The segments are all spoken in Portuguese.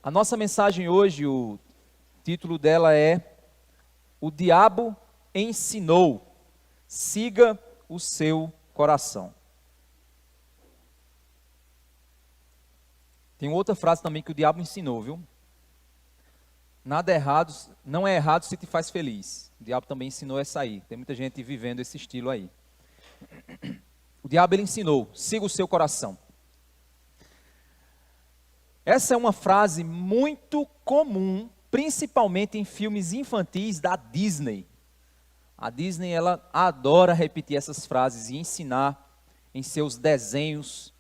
A nossa mensagem hoje, o título dela é O Diabo Ensinou, siga o seu coração. Tem outra frase também que o diabo ensinou, viu? Nada é errado, não é errado se te faz feliz. O diabo também ensinou essa aí. Tem muita gente vivendo esse estilo aí. O diabo ele ensinou, siga o seu coração. Essa é uma frase muito comum, principalmente em filmes infantis da Disney. A Disney ela adora repetir essas frases e ensinar em seus desenhos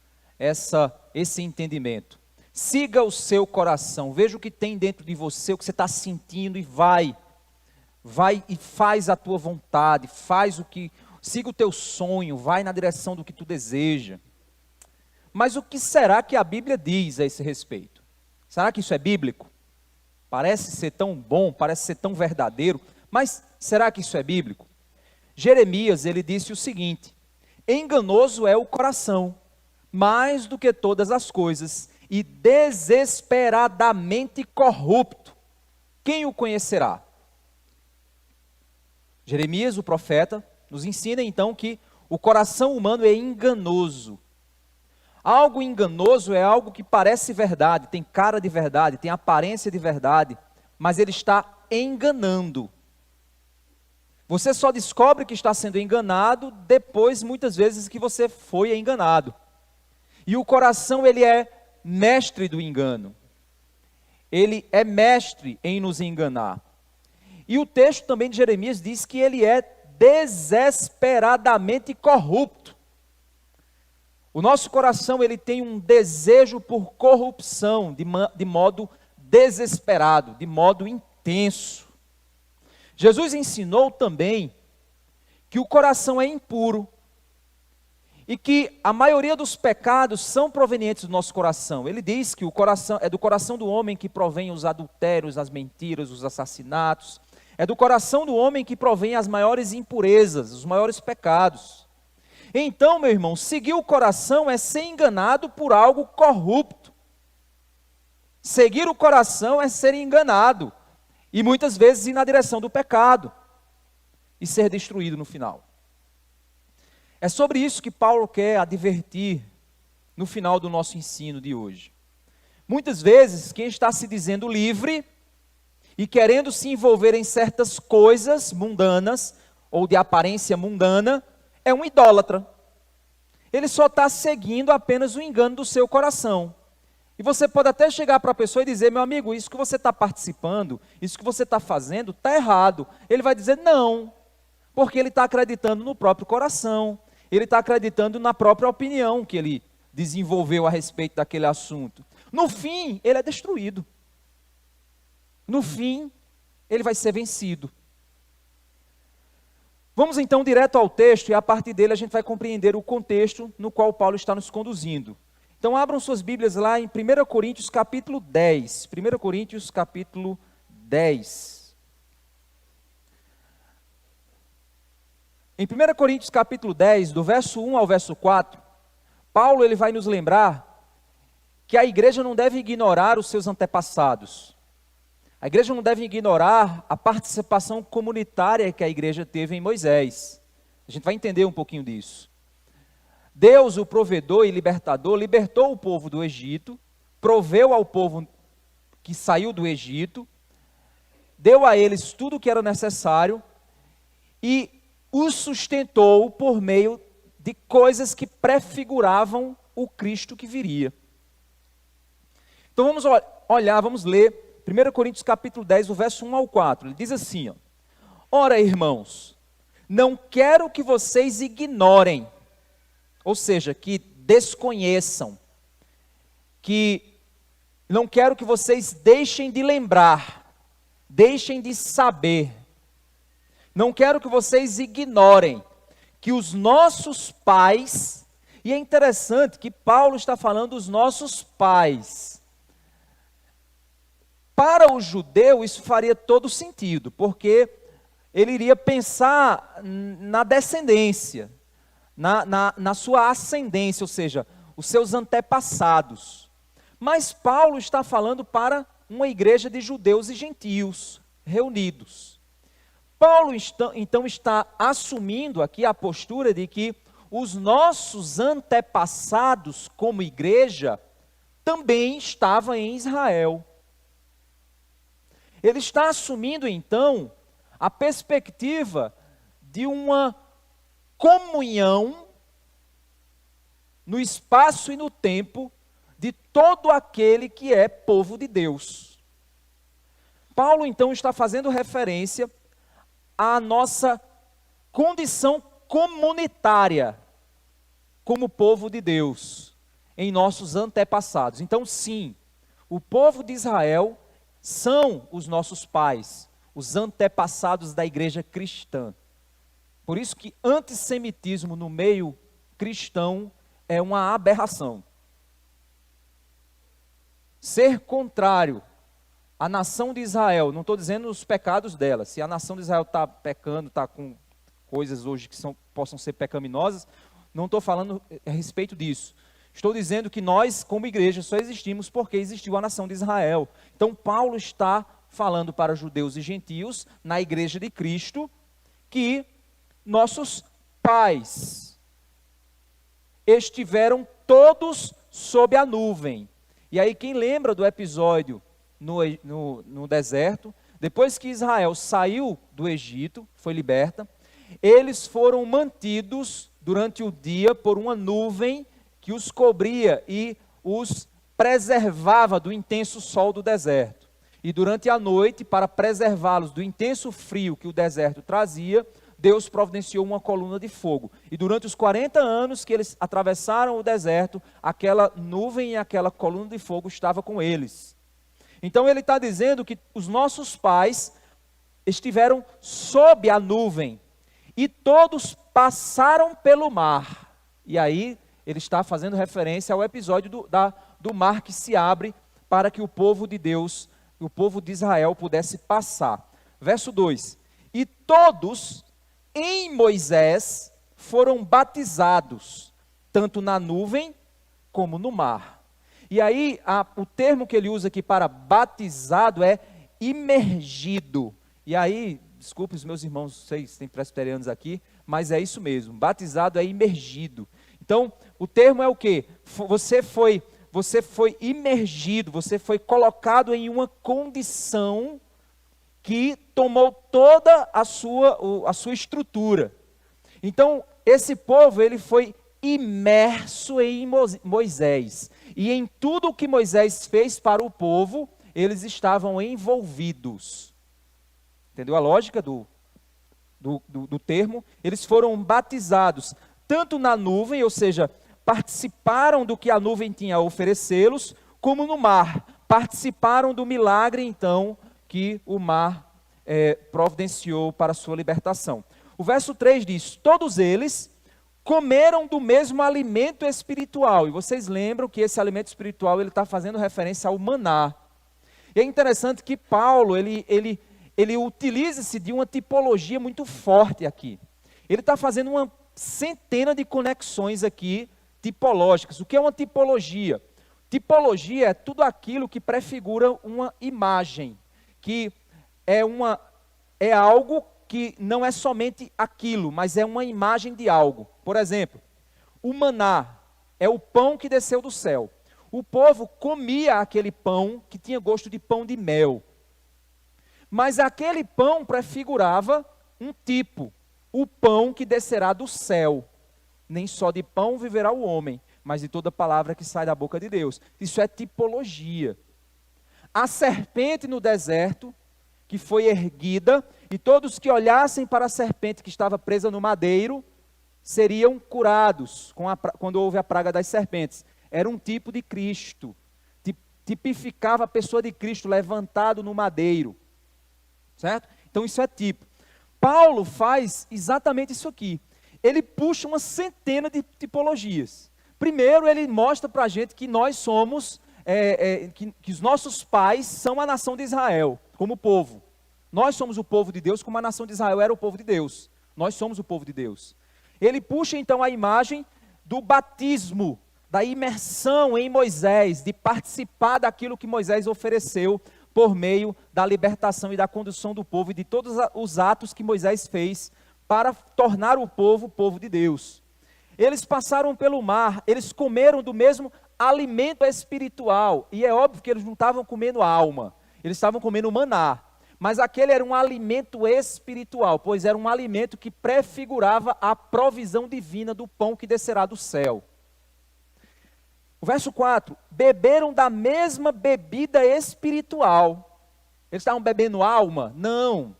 esse entendimento. Siga o seu coração, veja o que tem dentro de você, o que você está sentindo e vai e faz a tua vontade, siga o teu sonho, vai na direção do que tu deseja. Mas o que será que a Bíblia diz a esse respeito? Será que isso é bíblico? Parece ser tão bom, parece ser tão verdadeiro, mas será que isso é bíblico? Jeremias, ele disse o seguinte: enganoso é o coração, mais do que todas as coisas, e desesperadamente corrupto. Quem o conhecerá? Jeremias, o profeta, nos ensina então que o coração humano é enganoso. Algo enganoso é algo que parece verdade, tem cara de verdade, tem aparência de verdade, mas ele está enganando. Você só descobre que está sendo enganado depois, muitas vezes, que você foi enganado. E o coração, ele é mestre do engano. Ele é mestre em nos enganar. E o texto também de Jeremias diz que ele é desesperadamente corrupto. O nosso coração, ele tem um desejo por corrupção, de modo desesperado, de modo intenso. Jesus ensinou também que o coração é impuro e que a maioria dos pecados são provenientes do nosso coração. Ele diz que o coração é do coração do homem que provém os adultérios, as mentiras, os assassinatos. É do coração do homem que provém as maiores impurezas, os maiores pecados. Então, meu irmão, seguir o coração é ser enganado por algo corrupto. Seguir o coração é ser enganado. E muitas vezes ir na direção do pecado. E ser destruído no final. É sobre isso que Paulo quer advertir no final do nosso ensino de hoje. Muitas vezes, quem está se dizendo livre e querendo se envolver em certas coisas mundanas, ou de aparência mundana, é um idólatra. Ele só está seguindo apenas o engano do seu coração. E você pode até chegar para a pessoa e dizer: meu amigo, isso que você está participando, isso que você está fazendo, está errado. Ele vai dizer não, porque ele está acreditando no próprio coração, ele está acreditando na própria opinião que ele desenvolveu a respeito daquele assunto. No fim, ele é destruído. No fim, ele vai ser vencido. Vamos então direto ao texto e a partir dele a gente vai compreender o contexto no qual Paulo está nos conduzindo. Então abram suas Bíblias lá em 1 Coríntios capítulo 10. 1 Coríntios capítulo 10. Em 1 Coríntios capítulo 10, do verso 1 ao verso 4, Paulo ele vai nos lembrar que a igreja não deve ignorar os seus antepassados. A igreja não deve ignorar a participação comunitária que a igreja teve em Moisés. A gente vai entender um pouquinho disso. Deus, o provedor e libertador, libertou o povo do Egito, proveu ao povo que saiu do Egito, deu a eles tudo o que era necessário e os sustentou por meio de coisas que prefiguravam o Cristo que viria. Então vamos olhar, vamos ler 1 Coríntios capítulo 10, do verso 1 ao 4, ele diz assim, ó: ora, irmãos, não quero que vocês ignorem, ou seja, que desconheçam, que não quero que vocês deixem de lembrar, deixem de saber, não quero que vocês ignorem, que os nossos pais, e é interessante que Paulo está falando dos nossos pais. Para o judeu isso faria todo sentido, porque ele iria pensar na descendência, na sua ascendência, ou seja, os seus antepassados. Mas Paulo está falando para uma igreja de judeus e gentios reunidos. Paulo então está assumindo aqui a postura de que os nossos antepassados como igreja também estavam em Israel. Ele está assumindo então a perspectiva de uma comunhão no espaço e no tempo de todo aquele que é povo de Deus. Paulo então está fazendo referência à nossa condição comunitária como povo de Deus em nossos antepassados. Então, sim, o povo de Israel são os nossos pais, os antepassados da igreja cristã. Por isso que antissemitismo no meio cristão é uma aberração. Ser contrário à nação de Israel, não estou dizendo os pecados dela, se a nação de Israel está pecando, está com coisas hoje que possam ser pecaminosas, não estou falando a respeito disso. Estou dizendo que nós, como igreja, só existimos porque existiu a nação de Israel. Então, Paulo está falando para judeus e gentios, na igreja de Cristo, que nossos pais estiveram todos sob a nuvem. E aí, quem lembra do episódio no deserto, depois que Israel saiu do Egito, foi liberta, eles foram mantidos durante o dia por uma nuvem que os cobria e os preservava do intenso sol do deserto. E durante a noite, para preservá-los do intenso frio que o deserto trazia, Deus providenciou uma coluna de fogo. E durante os 40 anos que eles atravessaram o deserto, aquela nuvem e aquela coluna de fogo estava com eles. Então ele está dizendo que os nossos pais estiveram sob a nuvem e todos passaram pelo mar. E aí ele está fazendo referência ao episódio do mar que se abre para que o povo de Deus, o povo de Israel pudesse passar. Verso 2: e todos em Moisés foram batizados, tanto na nuvem como no mar. E aí o termo que ele usa aqui para batizado é imergido. E aí, desculpe os meus irmãos, vocês têm presbiterianos aqui, mas é isso mesmo, batizado é imergido. Então, o termo é o quê? Você foi imergido, você foi colocado em uma condição que tomou toda a sua estrutura. Então, esse povo, ele foi imerso em Moisés. E em tudo o que Moisés fez para o povo, eles estavam envolvidos. Entendeu a lógica do termo? Eles foram batizados tanto na nuvem, ou seja, participaram do que a nuvem tinha a oferecê-los, como no mar. Participaram do milagre, então, que o mar providenciou para a sua libertação. O verso 3 diz: todos eles comeram do mesmo alimento espiritual. E vocês lembram que esse alimento espiritual ele está fazendo referência ao maná. E é interessante que Paulo, ele utiliza-se de uma tipologia muito forte aqui. Ele está fazendo uma centena de conexões aqui tipológicas. O que é uma tipologia? Tipologia é tudo aquilo que prefigura uma imagem, que é algo que não é somente aquilo, mas é uma imagem de algo. Por exemplo, o maná é o pão que desceu do céu. O povo comia aquele pão que tinha gosto de pão de mel. Mas aquele pão prefigurava um tipo, o pão que descerá do céu. Nem só de pão viverá o homem, mas de toda palavra que sai da boca de Deus. Isso é tipologia. A serpente no deserto, que foi erguida, e todos que olhassem para a serpente que estava presa no madeiro, seriam curados quando houve a praga das serpentes. Era um tipo de Cristo, tipificava a pessoa de Cristo levantado no madeiro, certo? Então isso é tipo. Paulo faz exatamente isso aqui. Ele puxa uma centena de tipologias. Primeiro ele mostra para a gente que nós somos, que os nossos pais são a nação de Israel, como povo. Nós somos o povo de Deus, como a nação de Israel era o povo de Deus. Nós somos o povo de Deus. Ele puxa então a imagem do batismo, da imersão em Moisés, de participar daquilo que Moisés ofereceu por meio da libertação e da condução do povo e de todos os atos que Moisés fez para tornar o povo de Deus. Eles passaram pelo mar, eles comeram do mesmo alimento espiritual, e é óbvio que eles não estavam comendo alma, eles estavam comendo maná, mas aquele era um alimento espiritual, pois era um alimento que prefigurava a provisão divina do pão que descerá do céu. O verso 4, beberam da mesma bebida espiritual. Eles estavam bebendo alma? Não,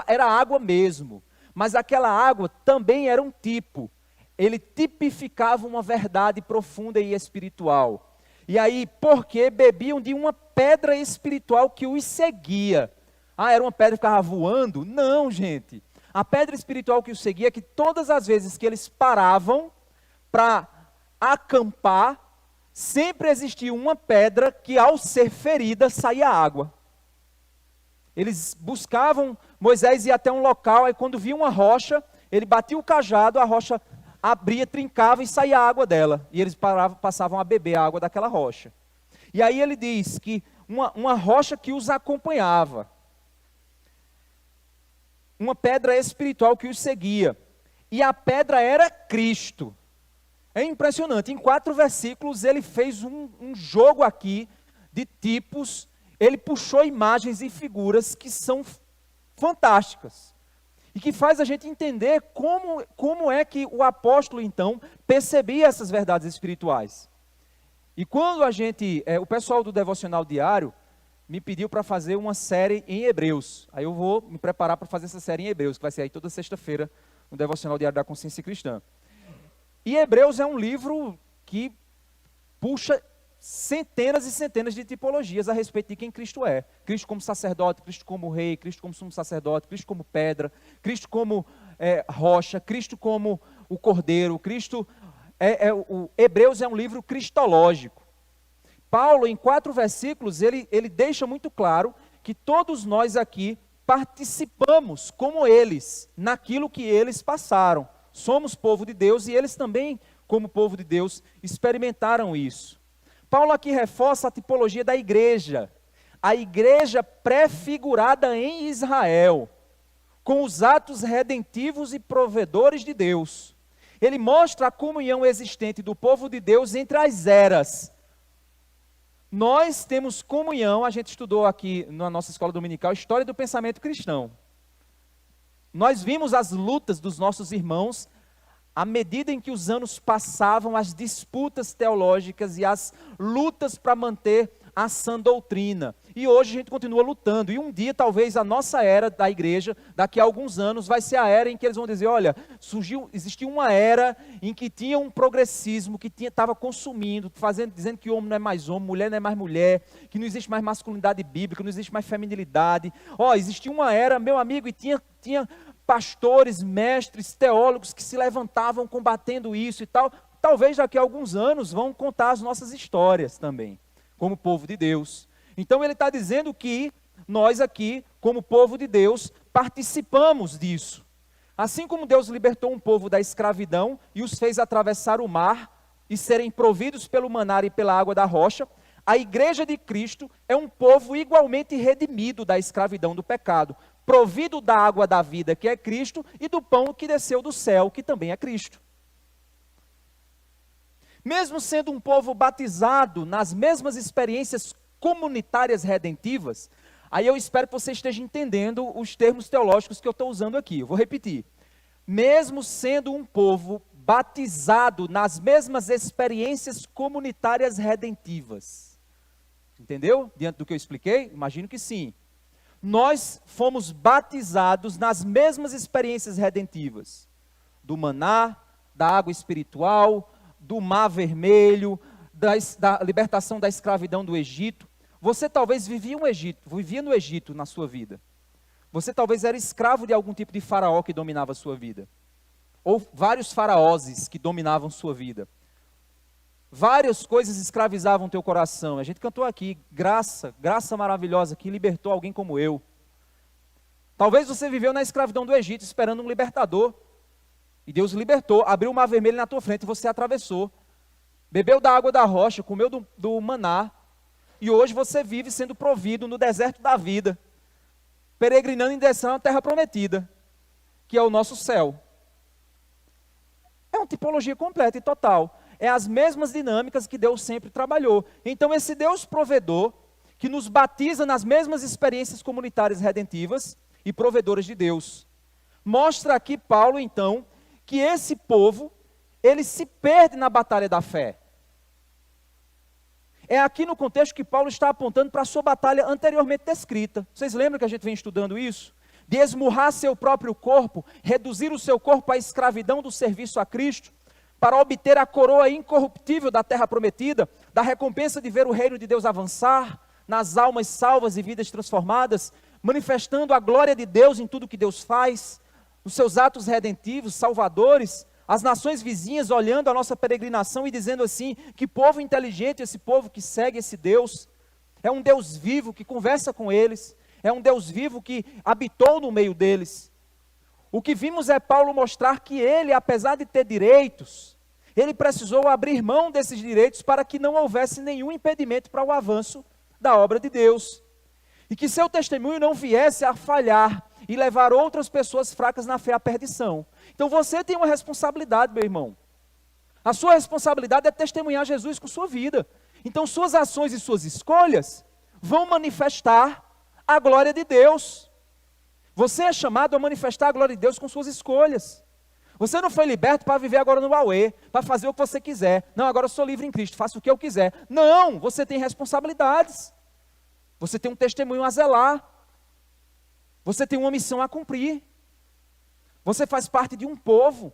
era água mesmo, mas aquela água também era um tipo. Ele tipificava uma verdade profunda e espiritual. E aí, porque bebiam de uma pedra espiritual que os seguia. Ah, era uma pedra que ficava voando? Não, gente. A pedra espiritual que os seguia é que todas as vezes que eles paravam para acampar, sempre existia uma pedra que ao ser ferida saía água. Eles buscavam, Moisés ia até um local, aí quando via uma rocha, ele batia o cajado, a rocha abria, trincava e saía a água dela. E eles passavam a beber a água daquela rocha. E aí ele diz que uma rocha que os acompanhava. Uma pedra espiritual que os seguia. E a pedra era Cristo. É impressionante. Em 4 versículos ele fez um jogo aqui de tipos. Ele puxou imagens e figuras que são fantásticas. E que faz a gente entender como é que o apóstolo, então, percebia essas verdades espirituais. E quando o pessoal do Devocional Diário me pediu para fazer uma série em Hebreus. Aí eu vou me preparar para fazer essa série em Hebreus, que vai ser aí toda sexta-feira, no Devocional Diário da Consciência Cristã. E Hebreus é um livro que puxa centenas e centenas de tipologias a respeito de quem Cristo é. Cristo como sacerdote, Cristo como rei, Cristo como sumo sacerdote, Cristo como pedra, Cristo como rocha, Cristo como o cordeiro, Hebreus é um livro cristológico. Paulo, em 4 versículos, ele deixa muito claro que todos nós aqui participamos, como eles, naquilo que eles passaram. Somos povo de Deus e eles também, como povo de Deus, experimentaram isso. Paulo aqui reforça a tipologia da igreja. A igreja prefigurada em Israel, com os atos redentivos e provedores de Deus. Ele mostra a comunhão existente do povo de Deus entre as eras. Nós temos comunhão, a gente estudou aqui na nossa escola dominical, História do Pensamento Cristão. Nós vimos as lutas dos nossos irmãos, à medida em que os anos passavam, as disputas teológicas e as lutas para manter a sã doutrina. E hoje a gente continua lutando. E um dia, talvez, a nossa era da igreja, daqui a alguns anos, vai ser a era em que eles vão dizer, olha, existiu uma era em que tinha um progressismo, que estava consumindo, dizendo que homem não é mais homem, mulher não é mais mulher, que não existe mais masculinidade bíblica, não existe mais feminilidade. Existia uma era, meu amigo, e tinha pastores, mestres, teólogos que se levantavam combatendo isso e tal. Talvez daqui a alguns anos vão contar as nossas histórias também, como povo de Deus. Então ele está dizendo que nós aqui, como povo de Deus, participamos disso. Assim como Deus libertou um povo da escravidão e os fez atravessar o mar e serem providos pelo maná e pela água da rocha, a igreja de Cristo é um povo igualmente redimido da escravidão do pecado, provido da água da vida, que é Cristo, e do pão que desceu do céu, que também é Cristo. Mesmo sendo um povo batizado nas mesmas experiências comunitárias redentivas, aí eu espero que você esteja entendendo os termos teológicos que eu estou usando aqui. Eu vou repetir. Mesmo sendo um povo batizado nas mesmas experiências comunitárias redentivas. Entendeu? Diante do que eu expliquei? Imagino que sim. Nós fomos batizados nas mesmas experiências redentivas. Do maná, da água espiritual, do mar vermelho, da libertação da escravidão do Egito. Você talvez vivia no Egito na sua vida. Você talvez era escravo de algum tipo de faraó que dominava a sua vida. Ou vários faraós que dominavam sua vida. Várias coisas escravizavam o teu coração. A gente cantou aqui, graça maravilhosa que libertou alguém como eu. Talvez você viveu na escravidão do Egito esperando um libertador. E Deus libertou, abriu o mar vermelho na tua frente e você atravessou. bebeu da água da rocha, comeu do maná, e hoje você vive sendo provido no deserto da vida, peregrinando em direção à terra prometida, que é o nosso céu. É uma tipologia completa e total. É as mesmas dinâmicas que Deus sempre trabalhou. Então esse Deus provedor, que nos batiza nas mesmas experiências comunitárias redentivas e provedoras de Deus, mostra aqui Paulo, então, que esse povo, ele se perde na batalha da fé. É aqui no contexto que Paulo está apontando para a sua batalha anteriormente descrita. Vocês lembram que a gente vem estudando isso? De esmurrar seu próprio corpo, reduzir o seu corpo à escravidão do serviço a Cristo, para obter a coroa incorruptível da terra prometida, da recompensa de ver o reino de Deus avançar, nas almas salvas e vidas transformadas, manifestando a glória de Deus em tudo que Deus faz, nos seus atos redentivos, salvadores, as nações vizinhas olhando a nossa peregrinação e dizendo assim, que povo inteligente esse povo que segue esse Deus, é um Deus vivo que conversa com eles, é um Deus vivo que habitou no meio deles. O que vimos é Paulo mostrar que ele, apesar de ter direitos, ele precisou abrir mão desses direitos para que não houvesse nenhum impedimento para o avanço da obra de Deus. E que seu testemunho não viesse a falhar e levar outras pessoas fracas na fé à perdição. Então você tem uma responsabilidade, meu irmão. A sua responsabilidade é testemunhar Jesus com sua vida. Então suas ações e suas escolhas vão manifestar a glória de Deus. Você é chamado a manifestar a glória de Deus com suas escolhas. Você não foi liberto para viver agora no Huawei, para fazer o que você quiser. Não, agora eu sou livre em Cristo, faço o que eu quiser. Não, você tem responsabilidades. Você tem um testemunho a zelar. Você tem uma missão a cumprir. Você faz parte de um povo.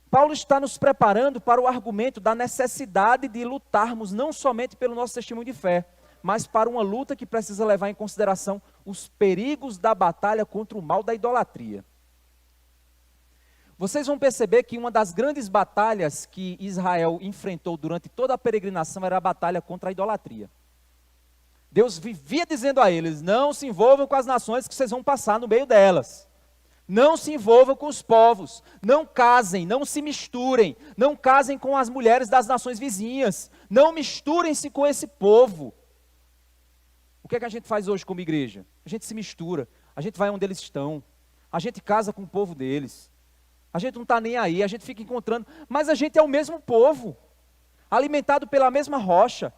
Paulo está nos preparando para o argumento da necessidade de lutarmos não somente pelo nosso testemunho de fé, mas para uma luta que precisa levar em consideração os perigos da batalha contra o mal da idolatria. Vocês vão perceber que uma das grandes batalhas que Israel enfrentou durante toda a peregrinação era a batalha contra a idolatria. Deus vivia dizendo a eles, não se envolvam com as nações que vocês vão passar no meio delas. Não se envolvam com os povos, não casem, não se misturem, não casem com as mulheres das nações vizinhas, não misturem-se com esse povo. O que é que a gente faz hoje como igreja? A gente se mistura, a gente vai onde eles estão, a gente casa com o povo deles, a gente não está nem aí, a gente fica encontrando, mas a gente é o mesmo povo, alimentado pela mesma rocha,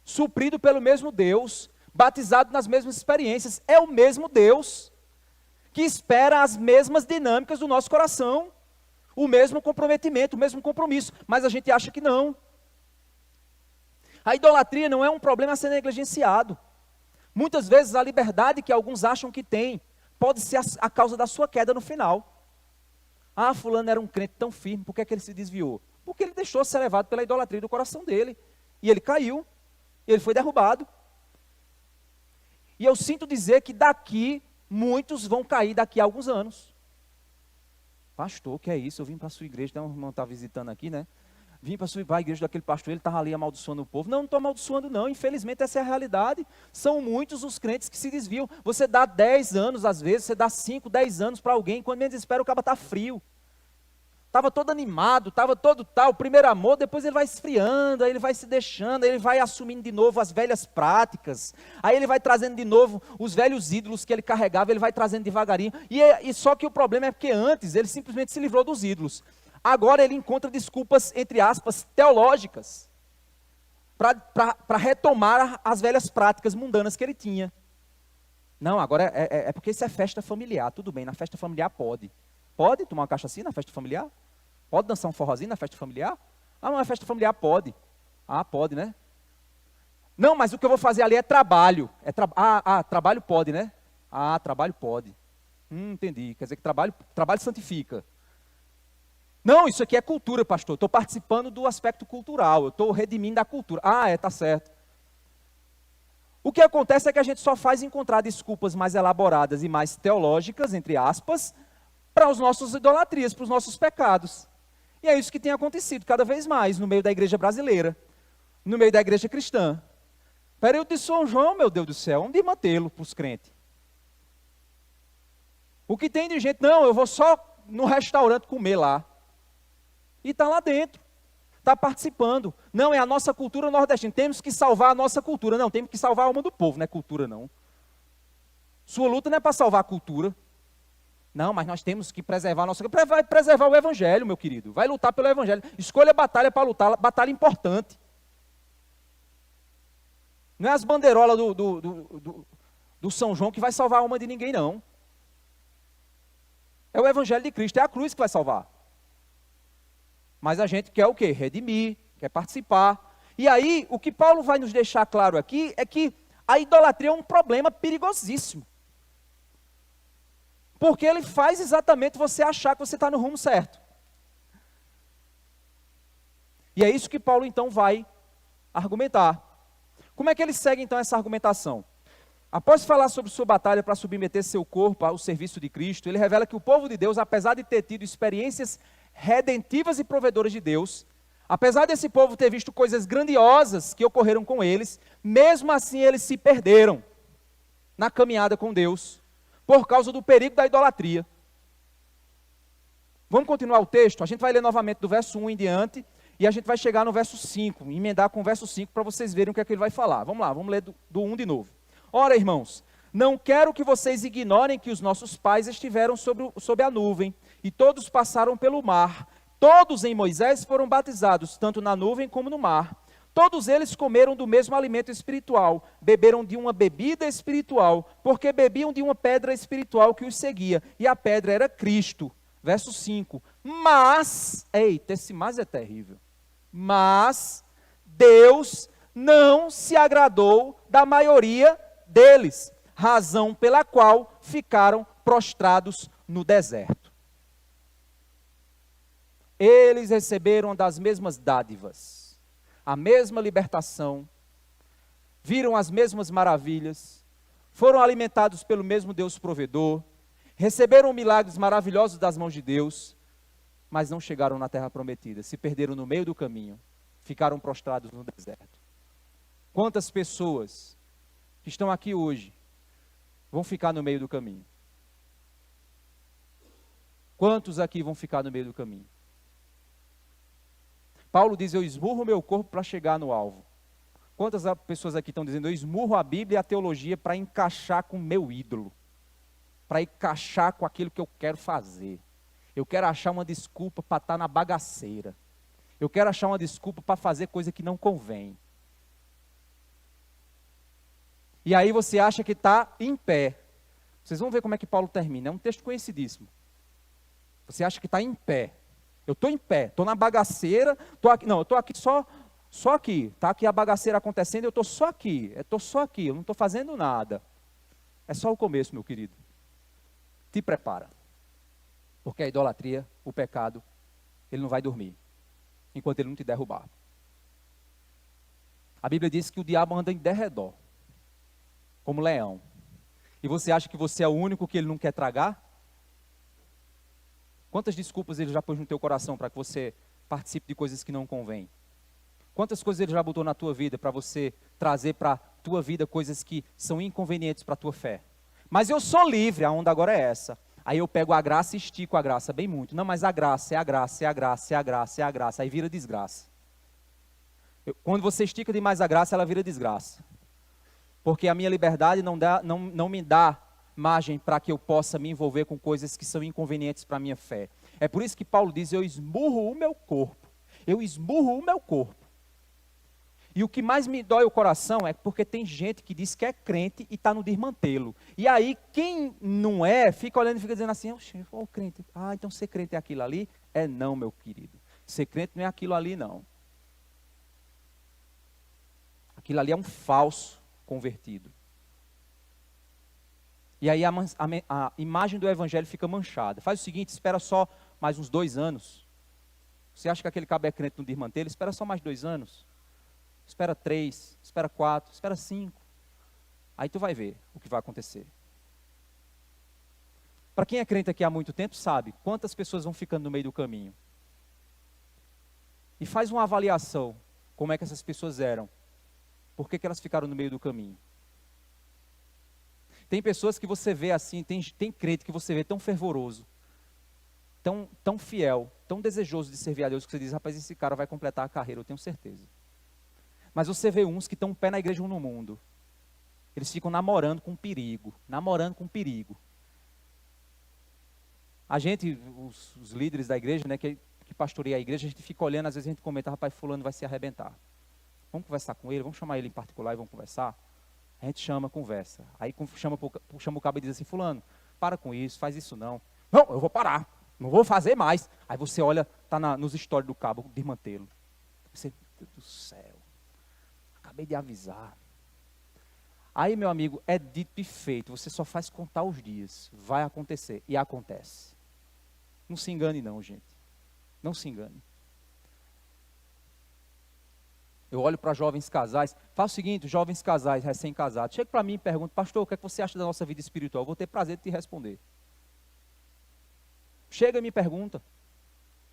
suprido pelo mesmo Deus, batizado nas mesmas experiências, é o mesmo Deus, que espera as mesmas dinâmicas do nosso coração, o mesmo comprometimento, o mesmo compromisso, mas a gente acha que não. A idolatria não é um problema a ser negligenciado. Muitas vezes a liberdade que alguns acham que tem, pode ser a causa da sua queda no final. Ah, fulano era um crente tão firme, por que é que ele se desviou? Porque ele deixou ser levado pela idolatria do coração dele, e ele caiu, e ele foi derrubado. E eu sinto dizer que daqui, muitos vão cair daqui a alguns anos. Pastor, o que é isso? Eu vim para a sua igreja, então o irmão está visitando aqui, né? Vim para a igreja daquele pastor, ele estava ali amaldiçoando o povo. Não estou amaldiçoando não, infelizmente essa é a realidade. São muitos os crentes que se desviam. Você dá 10 anos às vezes, você dá 5, 10 anos para alguém, quando menos espera o cara está frio. Estava todo animado, estava todo tal, primeiro amor, depois ele vai esfriando, aí ele vai se deixando, aí ele vai assumindo de novo as velhas práticas, aí ele vai trazendo de novo os velhos ídolos que ele carregava, ele vai trazendo devagarinho, e só que o problema é porque antes ele simplesmente se livrou dos ídolos, agora ele encontra desculpas, entre aspas, teológicas, para retomar as velhas práticas mundanas que ele tinha. Não, agora é porque isso é festa familiar, tudo bem, na festa familiar pode tomar uma cachaça na festa familiar? Pode dançar um forrozinho na festa familiar? Ah, não é festa familiar, pode. Ah, pode, né? Não, mas o que eu vou fazer ali é trabalho. Trabalho pode, né? Ah, trabalho pode. Entendi. Quer dizer que trabalho santifica. Não, isso aqui é cultura, pastor. Estou participando do aspecto cultural. Eu estou redimindo a cultura. Ah, tá certo. O que acontece é que a gente só faz encontrar desculpas mais elaboradas e mais teológicas, entre aspas, para as nossas idolatrias, para os nossos pecados. E é isso que tem acontecido cada vez mais no meio da igreja brasileira, no meio da igreja cristã. Período de São João, meu Deus do céu, onde mantê-lo para os crentes? O que tem de gente, não, eu vou só no restaurante comer lá. e está lá dentro, está participando. Não, é a nossa cultura nordestina, temos que salvar a nossa cultura. Não, temos que salvar a alma do povo, não é cultura não. Sua luta não é para salvar a cultura. Não, mas nós temos que preservar a nossa cultura. Vai preservar o evangelho, meu querido. Vai lutar pelo evangelho. Escolha a batalha para lutar, batalha importante. Não é as bandeirolas do São João que vai salvar a alma de ninguém, não. É o evangelho de Cristo, é a cruz que vai salvar. Mas a gente quer o quê? Redimir, quer participar. E aí, o que Paulo vai nos deixar claro aqui é que a idolatria é um problema perigosíssimo. Porque ele faz exatamente você achar que você está no rumo certo. E é isso que Paulo então vai argumentar. Como é que ele segue então essa argumentação? Após falar sobre sua batalha para submeter seu corpo ao serviço de Cristo, ele revela que o povo de Deus, apesar de ter tido experiências redentivas e provedoras de Deus, apesar desse povo ter visto coisas grandiosas que ocorreram com eles, mesmo assim eles se perderam na caminhada com Deus, por causa do perigo da idolatria. Vamos continuar o texto? A gente vai ler novamente do verso 1 em diante, e a gente vai chegar no verso 5, emendar com o verso 5 para vocês verem o que é que ele vai falar. Vamos lá, vamos ler do 1 de novo. Ora, irmãos, não quero que vocês ignorem que os nossos pais estiveram sob a nuvem, e todos passaram pelo mar. Todos em Moisés foram batizados, tanto na nuvem como no mar. Todos eles comeram do mesmo alimento espiritual, beberam de uma bebida espiritual, porque bebiam de uma pedra espiritual que os seguia, e a pedra era Cristo. Verso 5. Mas, eita, esse mas é terrível. Mas Deus não se agradou da maioria deles, razão pela qual ficaram prostrados no deserto. Eles receberam das mesmas dádivas, a mesma libertação, viram as mesmas maravilhas, foram alimentados pelo mesmo Deus provedor, receberam milagres maravilhosos das mãos de Deus, mas não chegaram na terra prometida, se perderam no meio do caminho, ficaram prostrados no deserto. Quantas pessoas que estão aqui hoje vão ficar no meio do caminho? Quantos aqui vão ficar no meio do caminho? Paulo diz, eu esmurro o meu corpo para chegar no alvo. Quantas pessoas aqui estão dizendo, eu esmurro a Bíblia e a teologia para encaixar com o meu ídolo, para encaixar com aquilo que eu quero fazer. Eu quero achar uma desculpa para estar na bagaceira. Eu quero achar uma desculpa para fazer coisa que não convém. E aí você acha que está em pé. Vocês vão ver como é que Paulo termina. É um texto conhecidíssimo. Você acha que está em pé. Eu estou em pé, estou na bagaceira, estou aqui, não, eu estou aqui só aqui. Está aqui a bagaceira acontecendo, eu estou só aqui. Eu não estou fazendo nada. É só o começo, meu querido. Te prepara. Porque a idolatria, o pecado, ele não vai dormir, enquanto ele não te derrubar. A Bíblia diz que o diabo anda em derredor, como leão. E você acha que você é o único que ele não quer tragar? Quantas desculpas ele já pôs no teu coração para que você participe de coisas que não convêm? Quantas coisas ele já botou na tua vida para você trazer para a tua vida coisas que são inconvenientes para a tua fé? Mas eu sou livre, a onda agora é essa. Aí eu pego a graça e estico a graça bem muito. Não, mas a graça, é a graça, é a graça, é a graça, é a graça. Aí vira desgraça. Quando você estica demais a graça, ela vira desgraça. Porque a minha liberdade não me dá margem para que eu possa me envolver com coisas que são inconvenientes para a minha fé. É por isso que Paulo diz, eu esmurro o meu corpo. Eu esmurro o meu corpo. E o que mais me dói o coração é porque tem gente que diz que é crente e está no desmantelo. E aí, quem não é, fica olhando e fica dizendo assim, ô crente, então ser crente é aquilo ali? É não, meu querido. Ser crente não é aquilo ali, não. Aquilo ali é um falso convertido. E aí a imagem do evangelho fica manchada. Faz o seguinte, espera só mais uns 2 anos. Você acha que aquele cabo é crente no desmantelo? Espera só mais 2 anos. Espera 3, espera 4, espera 5. Aí tu vai ver o que vai acontecer. Para quem é crente aqui há muito tempo, sabe quantas pessoas vão ficando no meio do caminho. E faz uma avaliação, como é que essas pessoas eram. Por que elas ficaram no meio do caminho? Tem pessoas que você vê assim, tem crente que você vê tão fervoroso, tão fiel, tão desejoso de servir a Deus, que você diz, rapaz, esse cara vai completar a carreira, eu tenho certeza. Mas você vê uns que estão um pé na igreja, um no mundo. Eles ficam namorando com perigo. A gente, os líderes da igreja, né, que pastoreia a igreja, a gente fica olhando, às vezes a gente comenta, rapaz, fulano vai se arrebentar. Vamos conversar com ele, vamos chamar ele em particular e vamos conversar? A gente chama, conversa. Aí chama o cabo e diz assim, fulano, para com isso, faz isso não. Não, eu vou parar, não vou fazer mais. Aí você olha, está nos stories do cabo, desmantê-lo. Você, meu Deus do céu, acabei de avisar. Aí, meu amigo, é dito e feito, você só faz contar os dias, vai acontecer, e acontece. Não se engane não, gente, não se engane. Eu olho para jovens casais, faço o seguinte, jovens casais, recém-casados, chega para mim e pergunta, pastor, o que é que você acha da nossa vida espiritual? Eu vou ter prazer de te responder. Chega e me pergunta,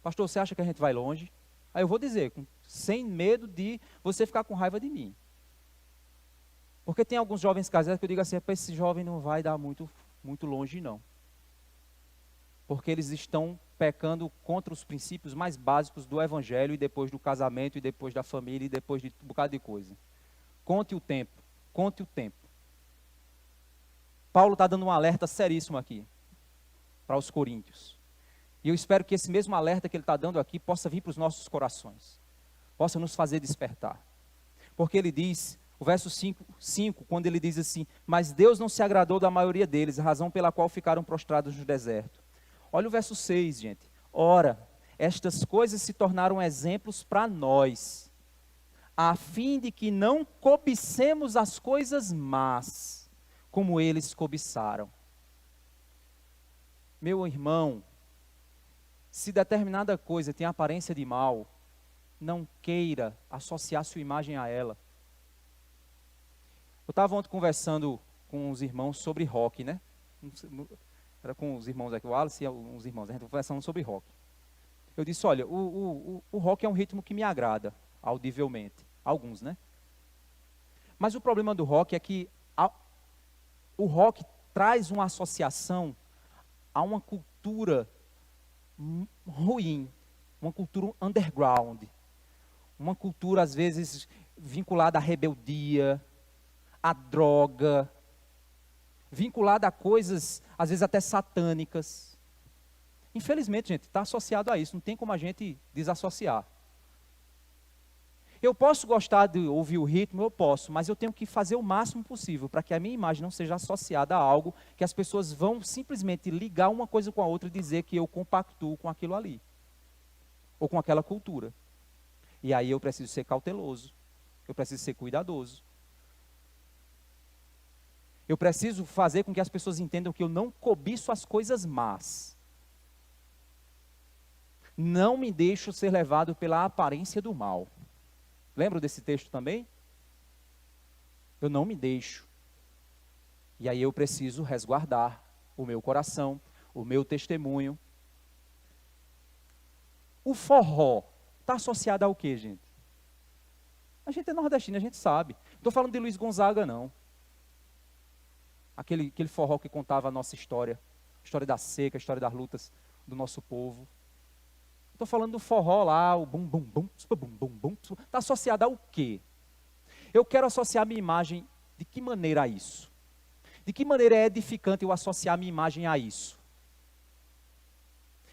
pastor, você acha que a gente vai longe? Aí eu vou dizer, sem medo de você ficar com raiva de mim. Porque tem alguns jovens casados que eu digo assim, esse jovem não vai dar muito longe não. Porque eles estão pecando contra os princípios mais básicos do evangelho, e depois do casamento, e depois da família, e depois de um bocado de coisa. Conte o tempo. Paulo está dando um alerta seríssimo aqui, para os coríntios. E eu espero que esse mesmo alerta que ele está dando aqui, possa vir para os nossos corações. Possa nos fazer despertar. Porque ele diz... O verso 5, quando ele diz assim, mas Deus não se agradou da maioria deles, a razão pela qual ficaram prostrados no deserto. Olha o verso 6, gente. Ora, estas coisas se tornaram exemplos para nós, a fim de que não cobicemos as coisas más, como eles cobiçaram. Meu irmão, se determinada coisa tem aparência de mal, não queira associar sua imagem a ela. Eu estava ontem conversando com os irmãos sobre rock, né? Era com os irmãos aqui, o Wallace e uns irmãos, a gente conversando sobre rock. Eu disse, olha, o rock é um ritmo que me agrada, audivelmente. Alguns, né? Mas o problema do rock é que o rock traz uma associação a uma cultura ruim, uma cultura underground, uma cultura, às vezes, vinculada à rebeldia, a droga, vinculada a coisas, às vezes até satânicas. Infelizmente, gente, está associado a isso, não tem como a gente desassociar. Eu posso gostar de ouvir o ritmo, eu posso, mas eu tenho que fazer o máximo possível para que a minha imagem não seja associada a algo que as pessoas vão simplesmente ligar uma coisa com a outra e dizer que eu compactuo com aquilo ali, ou com aquela cultura. E aí eu preciso ser cauteloso, eu preciso ser cuidadoso. Eu preciso fazer com que as pessoas entendam que eu não cobiço as coisas más. Não me deixo ser levado pela aparência do mal. Lembra desse texto também? Eu não me deixo. E aí eu preciso resguardar o meu coração, o meu testemunho. O forró está associado ao quê, gente? A gente é nordestino, a gente sabe. Não estou falando de Luiz Gonzaga, não. Aquele forró que contava a nossa história, a história da seca, a história das lutas do nosso povo. Estou falando do forró lá, o bum, bum, bum, bum, bum, bum. Está associado ao quê? Eu quero associar a minha imagem, de que maneira a isso? De que maneira é edificante eu associar a minha imagem a isso?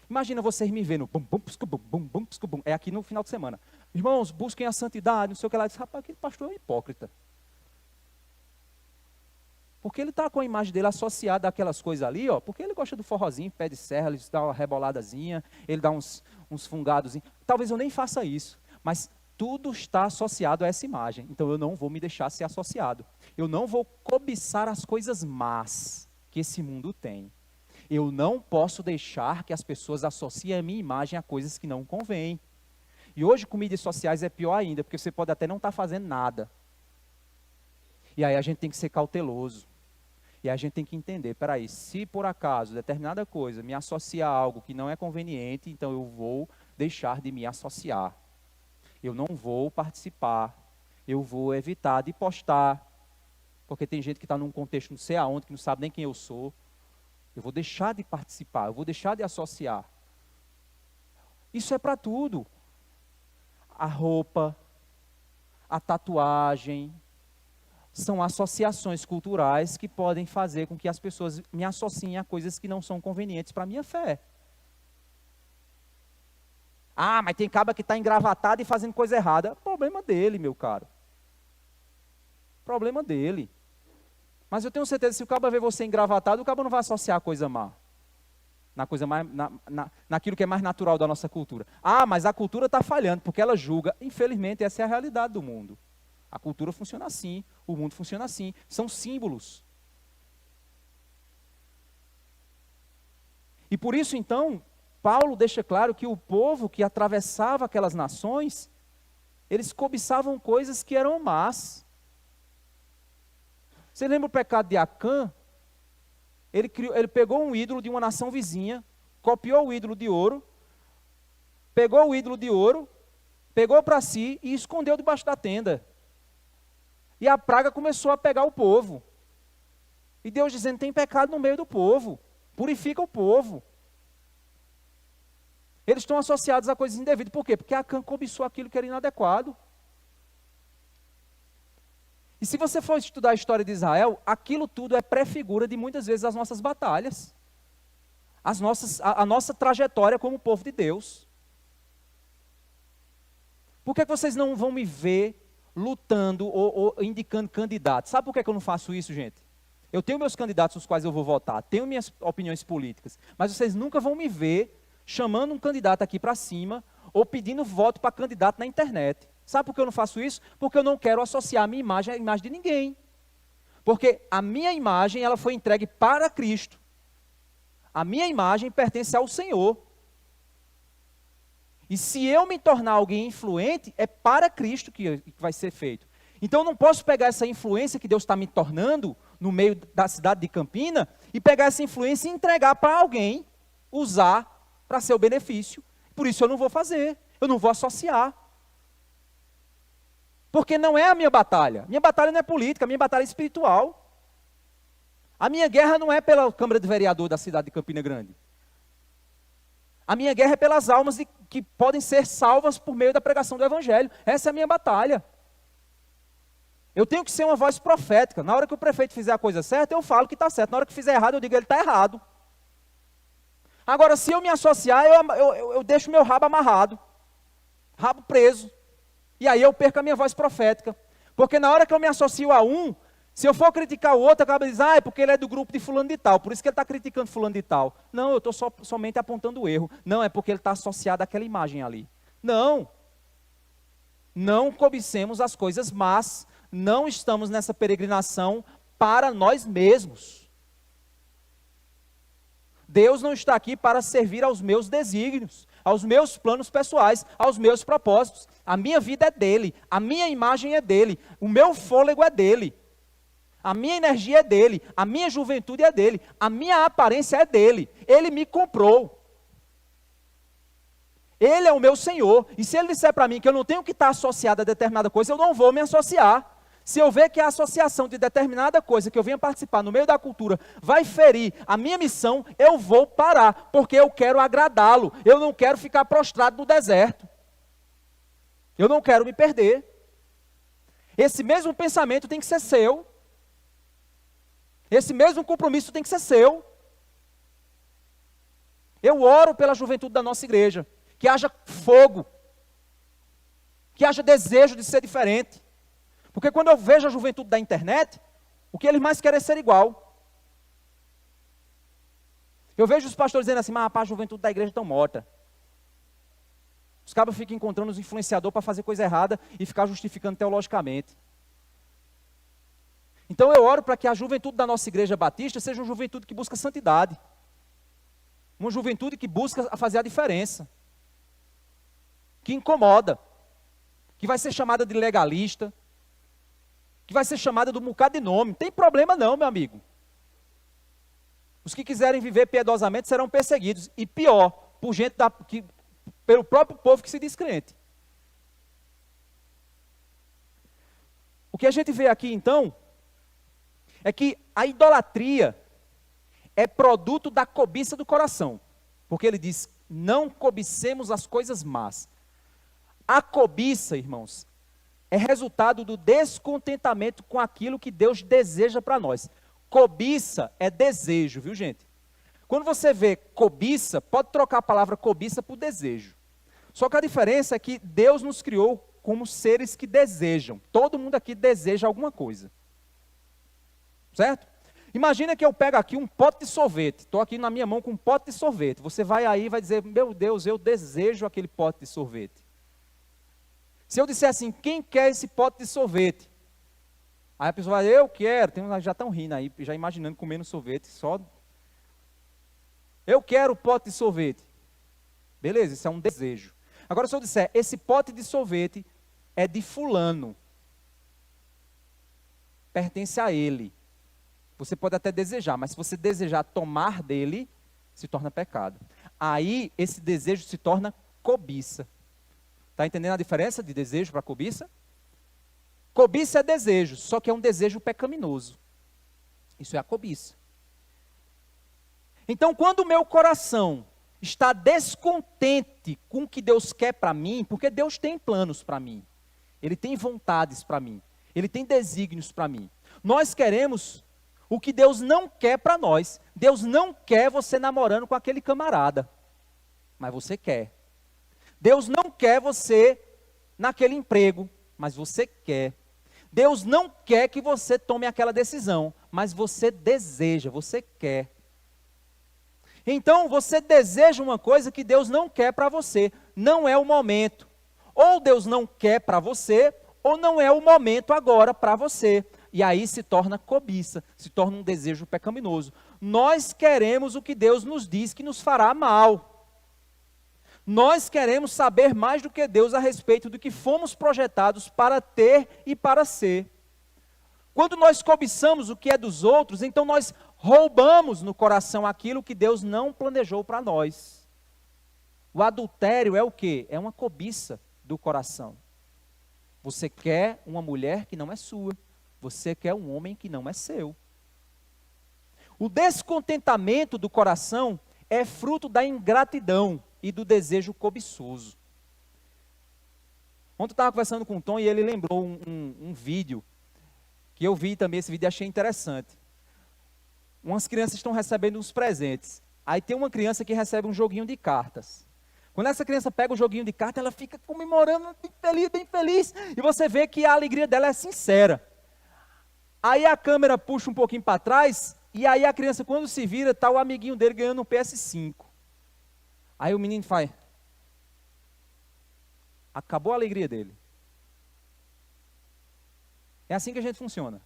Imagina vocês me vendo, bum, bum, bum, bum, bum, bum, é aqui no final de semana. Irmãos, busquem a santidade, não sei o que lá. Diz, rapaz, aquele pastor é um hipócrita. Porque ele está com a imagem dele associada àquelas coisas ali, ó, porque ele gosta do forrozinho, pé de serra, ele dá uma reboladazinha, ele dá uns fungados. Talvez eu nem faça isso, mas tudo está associado a essa imagem. Então eu não vou me deixar ser associado. Eu não vou cobiçar as coisas más que esse mundo tem. Eu não posso deixar que as pessoas associem a minha imagem a coisas que não convêm. E hoje com mídias sociais é pior ainda, porque você pode até não estar fazendo nada. E aí a gente tem que ser cauteloso. E a gente tem que entender, peraí, se por acaso determinada coisa me associa a algo que não é conveniente, então eu vou deixar de me associar. Eu não vou participar, eu vou evitar de postar, porque tem gente que está num contexto não sei aonde, que não sabe nem quem eu sou. Eu vou deixar de participar, eu vou deixar de associar. Isso é para tudo. A roupa, a tatuagem, são associações culturais que podem fazer com que as pessoas me associem a coisas que não são convenientes para a minha fé. Ah, mas tem cabra que está engravatado e fazendo coisa errada. Problema dele, meu caro. Problema dele. Mas eu tenho certeza que se o cabra ver você engravatado, o cabra não vai associar a coisa má. Naquilo que é mais natural da nossa cultura. Ah, mas a cultura está falhando, porque ela julga. Infelizmente, essa é a realidade do mundo. A cultura funciona assim, o mundo funciona assim. São símbolos. E por isso, então, Paulo deixa claro que o povo que atravessava aquelas nações, eles cobiçavam coisas que eram más. Você lembra o pecado de Acã? Ele pegou um ídolo de uma nação vizinha, copiou o ídolo de ouro, pegou o ídolo de ouro, pegou para si e escondeu debaixo da tenda. E a praga começou a pegar o povo. E Deus dizendo, tem pecado no meio do povo, purifica o povo. Eles estão associados a coisas indevidas. Por quê? Porque Acã cobiçou aquilo que era inadequado. E se você for estudar a história de Israel, aquilo tudo é prefigura de muitas vezes as nossas batalhas. A nossa trajetória como povo de Deus. Por que vocês não vão me ver lutando ou indicando candidatos? Sabe por que eu não faço isso, gente? Eu tenho meus candidatos os quais eu vou votar, tenho minhas opiniões políticas, mas vocês nunca vão me ver chamando um candidato aqui para cima ou pedindo voto para candidato na internet. Sabe por que eu não faço isso? Porque eu não quero associar a minha imagem à imagem de ninguém. Porque a minha imagem, ela foi entregue para Cristo. A minha imagem pertence ao Senhor. E se eu me tornar alguém influente, é para Cristo que vai ser feito. Então eu não posso pegar essa influência que Deus está me tornando no meio da cidade de Campina e pegar essa influência e entregar para alguém, usar para seu benefício. Por isso eu não vou fazer, eu não vou associar. Porque não é a minha batalha. Minha batalha não é política, a minha batalha é espiritual. A minha guerra não é pela Câmara de Vereador da cidade de Campina Grande. A minha guerra é pelas almas que podem ser salvas por meio da pregação do Evangelho. Essa é a minha batalha. Eu tenho que ser uma voz profética. Na hora que o prefeito fizer a coisa certa, eu falo que está certo. Na hora que fizer errado, eu digo ele está errado. Agora, se eu me associar, eu deixo meu rabo amarrado. Rabo preso. E aí eu perco a minha voz profética. Porque na hora que eu me associo a um, se eu for criticar o outro, acaba dizendo, é porque ele é do grupo de fulano de tal, por isso que ele está criticando fulano de tal. Não, eu estou somente apontando o erro. Não, é porque ele está associado àquela imagem ali. Não. Não cobicemos as coisas más. Não estamos nessa peregrinação para nós mesmos. Deus não está aqui para servir aos meus desígnios, aos meus planos pessoais, aos meus propósitos. A minha vida é dele, a minha imagem é dele, o meu fôlego é dele, a minha energia é dele, a minha juventude é dele, a minha aparência é dele. Ele me comprou. Ele é o meu Senhor. E se ele disser para mim que eu não tenho que estar associado a determinada coisa, eu não vou me associar. Se eu ver que a associação de determinada coisa que eu venha participar no meio da cultura vai ferir a minha missão, eu vou parar, porque eu quero agradá-lo. Eu não quero ficar prostrado no deserto. Eu não quero me perder. Esse mesmo pensamento tem que ser seu. Esse mesmo compromisso tem que ser seu. Eu oro pela juventude da nossa igreja, que haja fogo, que haja desejo de ser diferente. Porque quando eu vejo a juventude da internet, o que eles mais querem é ser igual. Eu vejo os pastores dizendo assim, mas rapaz, a juventude da igreja é tão morta. Os cabras ficam encontrando os influenciadores para fazer coisa errada e ficar justificando teologicamente. Então eu oro para que a juventude da nossa igreja batista seja uma juventude que busca santidade. Uma juventude que busca fazer a diferença. Que incomoda. Que vai ser chamada de legalista. Que vai ser chamada de um bocado de nome. Não tem problema não, meu amigo. Os que quiserem viver piedosamente serão perseguidos. E pior, por gente pelo próprio povo que se diz crente. O que a gente vê aqui então, é que a idolatria é produto da cobiça do coração. Porque ele diz, não cobicemos as coisas más. A cobiça, irmãos, é resultado do descontentamento com aquilo que Deus deseja para nós. Cobiça é desejo, viu, gente? Quando você vê cobiça, pode trocar a palavra cobiça por desejo. Só que a diferença é que Deus nos criou como seres que desejam. Todo mundo aqui deseja alguma coisa. Certo? Imagina que eu pego aqui um pote de sorvete. Estou aqui na minha mão com um pote de sorvete. Você vai aí e vai dizer, meu Deus, eu desejo aquele pote de sorvete. Se eu disser assim, quem quer esse pote de sorvete? Aí a pessoa vai, eu quero. Já estão rindo aí, já imaginando comendo sorvete. Eu quero o pote de sorvete. Beleza, isso é um desejo. Agora se eu disser, esse pote de sorvete é de fulano. Pertence a ele. Você pode até desejar, mas se você desejar tomar dele, se torna pecado. Aí, esse desejo se torna cobiça. Está entendendo a diferença de desejo para cobiça? Cobiça é desejo, só que é um desejo pecaminoso. Isso é a cobiça. Então, quando o meu coração está descontente com o que Deus quer para mim, porque Deus tem planos para mim, Ele tem vontades para mim, Ele tem desígnios para mim. Nós queremos o que Deus não quer para nós. Deus não quer você namorando com aquele camarada, mas você quer. Deus não quer você naquele emprego, mas você quer. Deus não quer que você tome aquela decisão, mas você deseja, você quer. Então você deseja uma coisa que Deus não quer para você, não é o momento. Ou Deus não quer para você, ou não é o momento agora para você. E aí se torna cobiça, se torna um desejo pecaminoso. Nós queremos o que Deus nos diz que nos fará mal. Nós queremos saber mais do que Deus a respeito do que fomos projetados para ter e para ser. Quando nós cobiçamos o que é dos outros, então nós roubamos no coração aquilo que Deus não planejou para nós. O adultério é o quê? É uma cobiça do coração. Você quer uma mulher que não é sua. Você quer um homem que não é seu. O descontentamento do coração é fruto da ingratidão e do desejo cobiçoso. Ontem eu estava conversando com o Tom e ele lembrou um vídeo, que eu vi também esse vídeo e achei interessante. Umas crianças estão recebendo uns presentes. Aí tem uma criança que recebe um joguinho de cartas. Quando essa criança pega o joguinho de cartas, ela fica comemorando, bem feliz. E você vê que a alegria dela é sincera. Aí a câmera puxa um pouquinho para trás, e aí a criança, quando se vira, está o amiguinho dele ganhando um PS5. Aí o menino faz. Acabou a alegria dele. É assim que a gente funciona.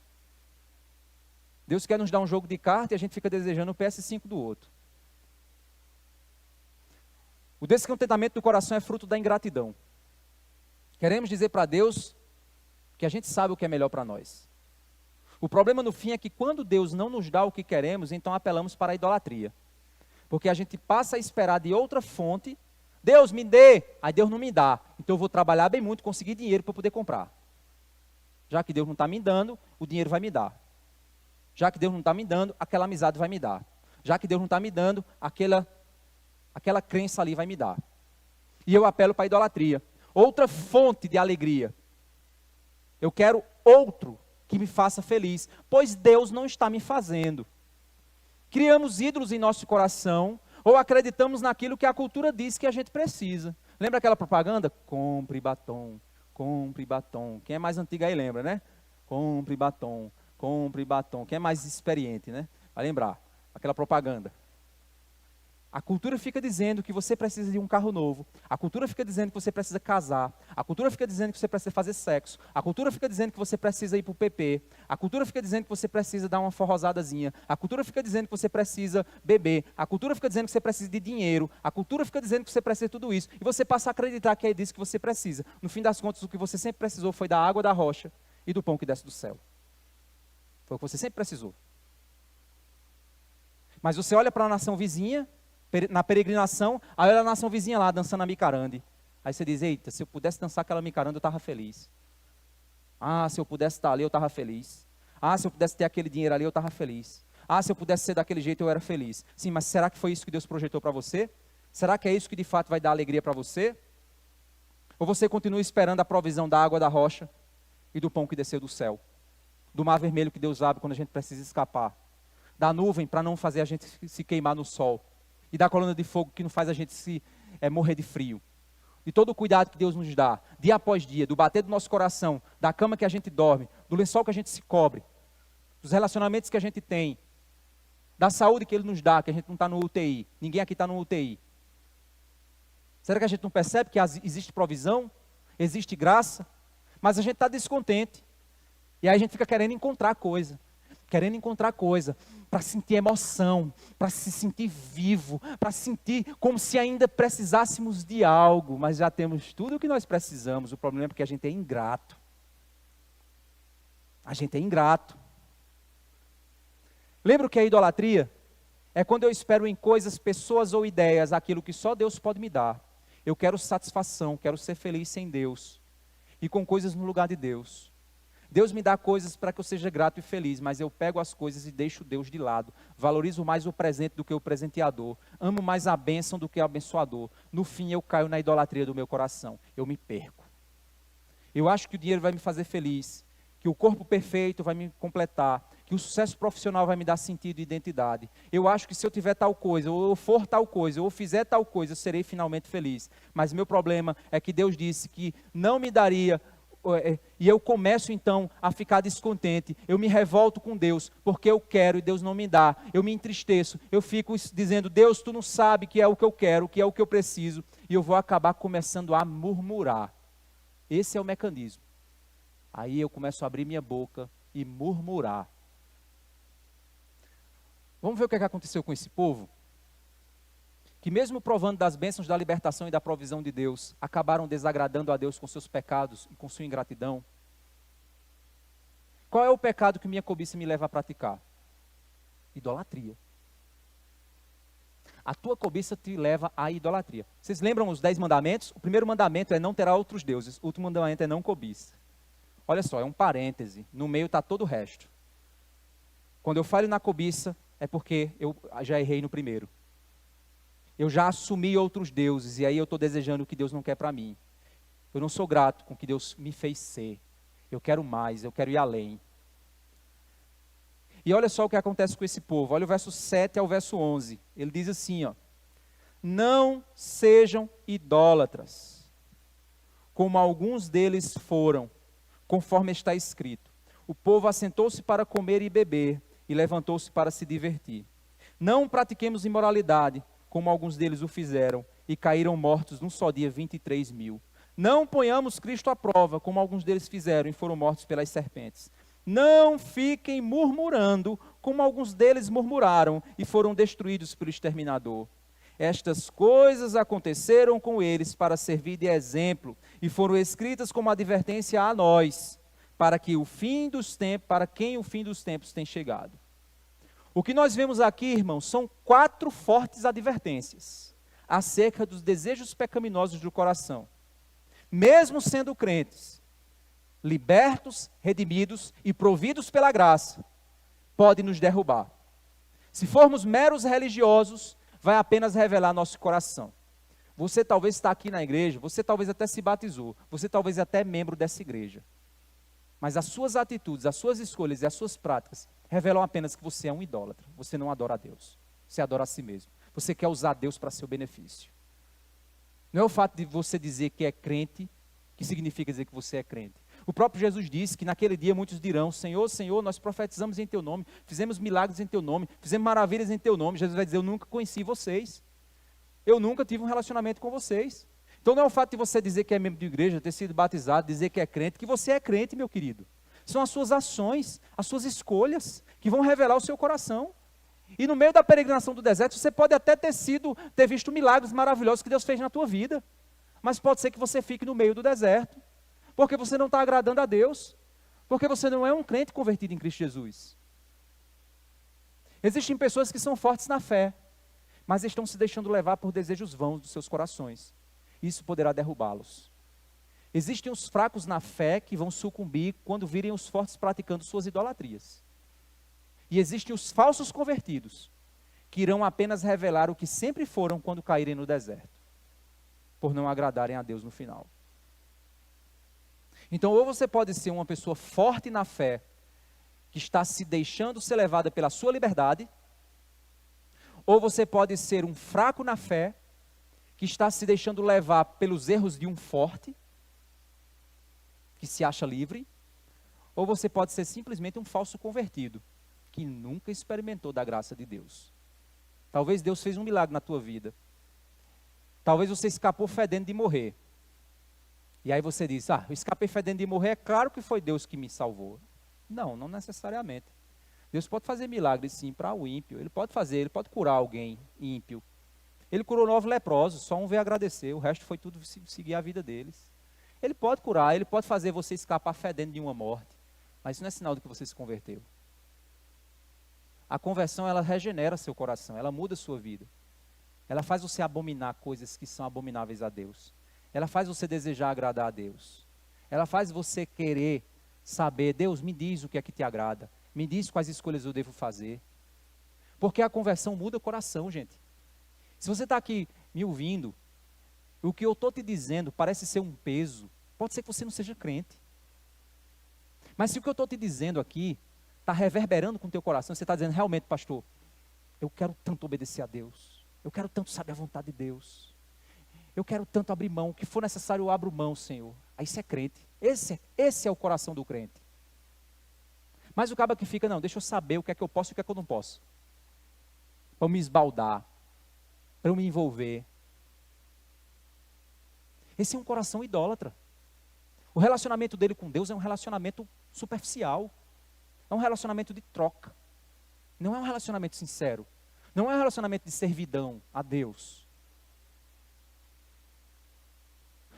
Deus quer nos dar um jogo de carta e a gente fica desejando o PS5 do outro. O descontentamento do coração é fruto da ingratidão. Queremos dizer para Deus que a gente sabe o que é melhor para nós. O problema no fim é que quando Deus não nos dá o que queremos, então apelamos para a idolatria. Porque a gente passa a esperar de outra fonte, Deus me dê, aí Deus não me dá. Então eu vou trabalhar bem muito, conseguir dinheiro para poder comprar. Já que Deus não está me dando, o dinheiro vai me dar. Já que Deus não está me dando, aquela amizade vai me dar. Já que Deus não está me dando, aquela crença ali vai me dar. E eu apelo para a idolatria. Outra fonte de alegria. Eu quero outro que me faça feliz, pois Deus não está me fazendo. Criamos ídolos em nosso coração, ou acreditamos naquilo que a cultura diz que a gente precisa. Lembra aquela propaganda? Compre batom, compre batom. Quem é mais antigo aí lembra, né? Compre batom, compre batom. Quem é mais experiente, né? Vai lembrar, aquela propaganda. A cultura fica dizendo que você precisa de um carro novo. A cultura fica dizendo que você precisa casar. A cultura fica dizendo que você precisa fazer sexo. A cultura fica dizendo que você precisa ir para o PP. A cultura fica dizendo que você precisa dar uma forrosadazinha. A cultura fica dizendo que você precisa beber. A cultura fica dizendo que você precisa de dinheiro. A cultura fica dizendo que você precisa de tudo isso. E você passa a acreditar que é disso que você precisa. No fim das contas, o que você sempre precisou foi da água da rocha e do pão que desce do céu. Foi o que você sempre precisou. Mas você olha para a nação vizinha, na peregrinação, aí olha a nação vizinha lá, dançando a micarande. Aí você diz, eita, se eu pudesse dançar aquela micarande, eu estava feliz. Ah, se eu pudesse estar ali, eu estava feliz. Ah, se eu pudesse ter aquele dinheiro ali, eu estava feliz. Ah, se eu pudesse ser daquele jeito, eu era feliz. Sim, mas será que foi isso que Deus projetou para você? Será que é isso que de fato vai dar alegria para você? Ou você continua esperando a provisão da água da rocha e do pão que desceu do céu? Do mar vermelho que Deus abre quando a gente precisa escapar? Da nuvem para não fazer a gente se queimar no sol? E da coluna de fogo que não faz a gente morrer de frio? De todo o cuidado que Deus nos dá, dia após dia, do bater do nosso coração, da cama que a gente dorme, do lençol que a gente se cobre, dos relacionamentos que a gente tem, da saúde que Ele nos dá, que a gente não está no UTI, ninguém aqui está no UTI. Será que a gente não percebe que existe provisão, existe graça, mas a gente está descontente, e aí a gente fica querendo encontrar coisa para sentir emoção, para se sentir vivo, para sentir como se ainda precisássemos de algo, mas já temos tudo o que nós precisamos. O problema é que a gente é ingrato. A gente é ingrato. Lembra o que é idolatria? É quando eu espero em coisas, pessoas ou ideias, aquilo que só Deus pode me dar. Eu quero satisfação, quero ser feliz sem Deus, e com coisas no lugar de Deus. Deus me dá coisas para que eu seja grato e feliz, mas eu pego as coisas e deixo Deus de lado. Valorizo mais o presente do que o presenteador. Amo mais a bênção do que o abençoador. No fim, eu caio na idolatria do meu coração. Eu me perco. Eu acho que o dinheiro vai me fazer feliz, que o corpo perfeito vai me completar, que o sucesso profissional vai me dar sentido e identidade. Eu acho que se eu tiver tal coisa, ou eu for tal coisa, ou eu fizer tal coisa, eu serei finalmente feliz. Mas meu problema é que Deus disse que não me daria, e eu começo então a ficar descontente, eu me revolto com Deus, porque eu quero e Deus não me dá, eu me entristeço, eu fico dizendo, Deus, tu não sabe que é o que eu quero, que é o que eu preciso, e eu vou acabar começando a murmurar. Esse é o mecanismo. Aí eu começo a abrir minha boca e murmurar. Vamos ver o que aconteceu com esse povo? Que mesmo provando das bênçãos da libertação e da provisão de Deus, acabaram desagradando a Deus com seus pecados e com sua ingratidão. Qual é o pecado que minha cobiça me leva a praticar? Idolatria. A tua cobiça te leva à idolatria. Vocês lembram os 10 mandamentos? O primeiro mandamento é não terá outros deuses. O último mandamento é não cobiça. Olha só, é um parêntese. No meio está todo o resto. Quando eu falho na cobiça, é porque eu já errei no primeiro. Eu já assumi outros deuses, e aí eu estou desejando o que Deus não quer para mim. Eu não sou grato com o que Deus me fez ser. Eu quero mais, eu quero ir além. E olha só o que acontece com esse povo. Olha o verso 7 ao verso 11. Ele diz assim, ó: não sejam idólatras, como alguns deles foram, conforme está escrito. O povo assentou-se para comer e beber, e levantou-se para se divertir. Não pratiquemos imoralidade, como alguns deles o fizeram, e caíram mortos num só dia 23.000. Não ponhamos Cristo à prova, como alguns deles fizeram, e foram mortos pelas serpentes. Não fiquem murmurando, como alguns deles murmuraram, e foram destruídos pelo exterminador. Estas coisas aconteceram com eles para servir de exemplo, e foram escritas como advertência a nós, para quem o fim dos tempos tem chegado. O que nós vemos aqui, irmãos, são 4 fortes advertências acerca dos desejos pecaminosos do coração. Mesmo sendo crentes, libertos, redimidos e providos pela graça, pode nos derrubar. Se formos meros religiosos, vai apenas revelar nosso coração. Você talvez está aqui na igreja, você talvez até se batizou, você talvez até é membro dessa igreja. Mas as suas atitudes, as suas escolhas e as suas práticas revelam apenas que você é um idólatra. Você não adora a Deus, você adora a si mesmo. Você quer usar Deus para seu benefício. Não é o fato de você dizer que é crente que significa dizer que você é crente. O próprio Jesus disse que naquele dia muitos dirão: Senhor, Senhor, nós profetizamos em Teu nome, fizemos milagres em Teu nome, fizemos maravilhas em Teu nome. Jesus vai dizer: eu nunca conheci vocês, eu nunca tive um relacionamento com vocês. Então não é o fato de você dizer que é membro de igreja, ter sido batizado, dizer que é crente, que você é crente, meu querido. São as suas ações, as suas escolhas, que vão revelar o seu coração. E no meio da peregrinação do deserto, você pode até ter visto milagres maravilhosos que Deus fez na tua vida. Mas pode ser que você fique no meio do deserto, porque você não está agradando a Deus, porque você não é um crente convertido em Cristo Jesus. Existem pessoas que são fortes na fé, mas estão se deixando levar por desejos vãos dos seus corações. Isso poderá derrubá-los. Existem os fracos na fé que vão sucumbir quando virem os fortes praticando suas idolatrias. E existem os falsos convertidos, que irão apenas revelar o que sempre foram quando caírem no deserto, por não agradarem a Deus no final. Então, ou você pode ser uma pessoa forte na fé, que está se deixando ser levada pela sua liberdade, ou você pode ser um fraco na fé, que está se deixando levar pelos erros de um forte, que se acha livre, ou você pode ser simplesmente um falso convertido, que nunca experimentou da graça de Deus. Talvez Deus fez um milagre na tua vida. Talvez você escapou fedendo de morrer. E aí você diz, eu escapei fedendo de morrer, é claro que foi Deus que me salvou. Não, não necessariamente. Deus pode fazer milagres sim para o ímpio. Ele pode curar alguém ímpio. Ele curou 9 leprosos, só um veio agradecer, o resto foi tudo seguir a vida deles. Ele pode curar, ele pode fazer você escapar fedendo de uma morte, mas isso não é sinal de que você se converteu. A conversão, ela regenera seu coração, ela muda a sua vida. Ela faz você abominar coisas que são abomináveis a Deus. Ela faz você desejar agradar a Deus. Ela faz você querer saber, Deus, me diz o que é que te agrada. Me diz quais escolhas eu devo fazer. Porque a conversão muda o coração, gente. Se você está aqui me ouvindo, o que eu estou te dizendo parece ser um peso, pode ser que você não seja crente. Mas se o que eu estou te dizendo aqui está reverberando com o teu coração, você está dizendo, realmente, pastor, eu quero tanto obedecer a Deus. Eu quero tanto saber a vontade de Deus. Eu quero tanto abrir mão, o que for necessário eu abro mão, Senhor. Aí isso é crente. Esse é o coração do crente. Mas o cabo que fica, não, deixa eu saber o que é que eu posso e o que é que eu não posso. Para eu me esbaldar, para eu me envolver. Esse é um coração idólatra. O relacionamento dele com Deus é um relacionamento superficial. É um relacionamento de troca. Não é um relacionamento sincero. Não é um relacionamento de servidão a Deus.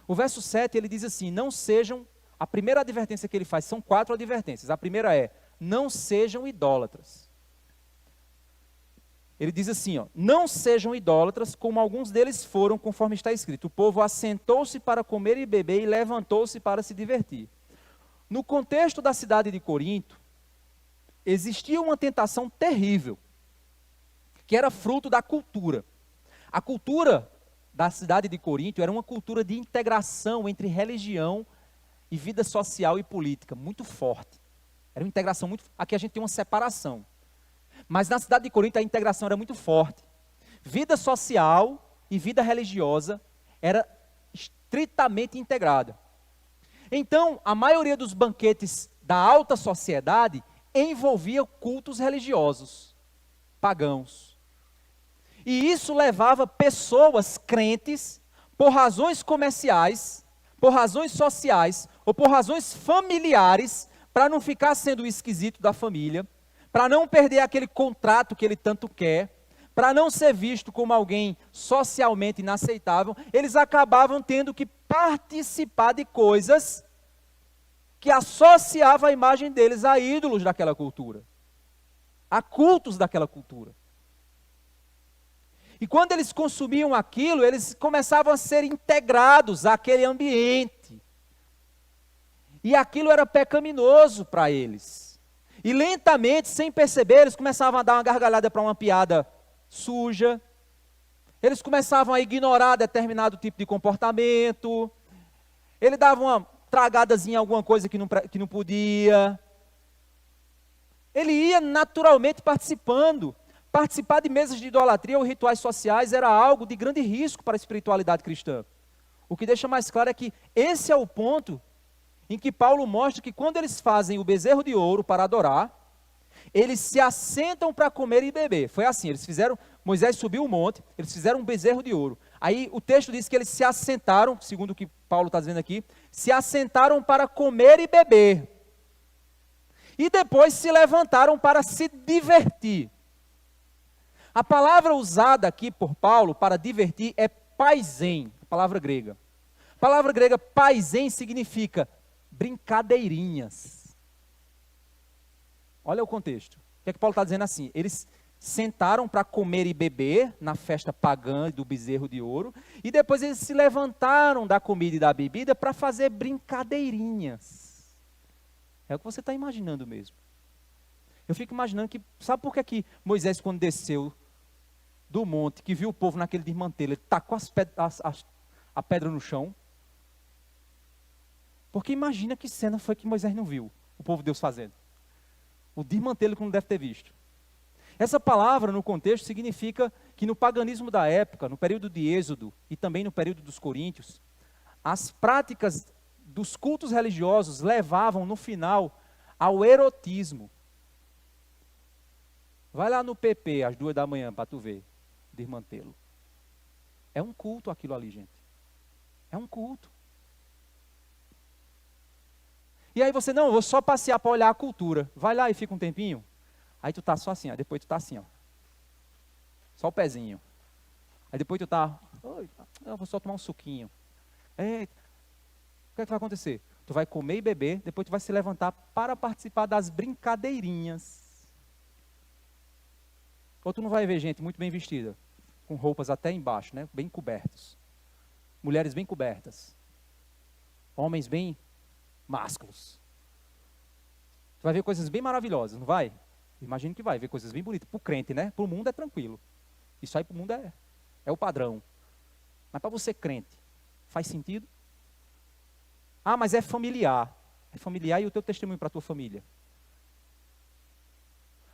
O verso 7, ele diz assim, não sejam, a primeira advertência que ele faz, são 4 advertências. A primeira é, não sejam idólatras. Ele diz assim, não sejam idólatras, como alguns deles foram, conforme está escrito. O povo assentou-se para comer e beber e levantou-se para se divertir. No contexto da cidade de Corinto, existia uma tentação terrível, que era fruto da cultura. A cultura da cidade de Corinto era uma cultura de integração entre religião e vida social e política, muito forte. Era uma integração muito... Aqui a gente tem uma separação. Mas na cidade de Corinto a integração era muito forte. Vida social e vida religiosa era estritamente integrada. Então, a maioria dos banquetes da alta sociedade envolvia cultos religiosos, pagãos. E isso levava pessoas crentes, por razões comerciais, por razões sociais, ou por razões familiares, para não ficar sendo o esquisito da família, para não perder aquele contrato que ele tanto quer, para não ser visto como alguém socialmente inaceitável, eles acabavam tendo que participar de coisas que associavam a imagem deles a ídolos daquela cultura, a cultos daquela cultura. E quando eles consumiam aquilo, eles começavam a ser integrados àquele ambiente. E aquilo era pecaminoso para eles. E lentamente, sem perceber, eles começavam a dar uma gargalhada para uma piada suja. Eles começavam a ignorar determinado tipo de comportamento. Ele dava uma tragadazinha em alguma coisa que não podia. Ele ia naturalmente participando. Participar de mesas de idolatria ou rituais sociais era algo de grande risco para a espiritualidade cristã. O que deixa mais claro é que esse é o ponto em que Paulo mostra que quando eles fazem o bezerro de ouro para adorar, eles se assentam para comer e beber. Foi assim, Moisés subiu o monte, eles fizeram um bezerro de ouro. Aí o texto diz que eles se assentaram, segundo o que Paulo está dizendo aqui, se assentaram para comer e beber. E depois se levantaram para se divertir. A palavra usada aqui por Paulo para divertir é paisen, a palavra grega. A palavra grega paisen significa brincadeirinhas. Olha o contexto. O que é que Paulo está dizendo assim? Eles sentaram para comer e beber na festa pagã do bezerro de ouro, e depois eles se levantaram da comida e da bebida para fazer brincadeirinhas. É o que você está imaginando mesmo. Eu fico imaginando que, sabe por que Moisés, quando desceu do monte, que viu o povo naquele desmantelo, ele tacou a pedra no chão. Porque imagina que cena foi que Moisés não viu, o povo de Deus fazendo. O desmantelo que não deve ter visto. Essa palavra, no contexto, significa que no paganismo da época, no período de Êxodo e também no período dos Coríntios, as práticas dos cultos religiosos levavam, no final, ao erotismo. Vai lá no PP, às 2 da manhã, para tu ver, desmantelo. É um culto aquilo ali, gente. É um culto. E aí você, não, eu vou só passear para olhar a cultura. Vai lá e fica um tempinho. Aí tu tá só assim, ó. Depois tu tá assim, ó. Só o pezinho. Aí depois tu tá, eu vou só tomar um suquinho. Eita, o que é que vai acontecer? Tu vai comer e beber, depois tu vai se levantar para participar das brincadeirinhas. Ou tu não vai ver gente muito bem vestida, com roupas até embaixo, né? Bem cobertas. Mulheres bem cobertas. Homens bem másculos. Tu vai ver coisas bem maravilhosas, não vai? Imagino que vai ver coisas bem bonitas. Para o crente, né? Para o mundo é tranquilo. Isso aí para o mundo é o padrão. Mas para você crente, faz sentido? Ah, mas é familiar. É familiar e o teu testemunho para a tua família.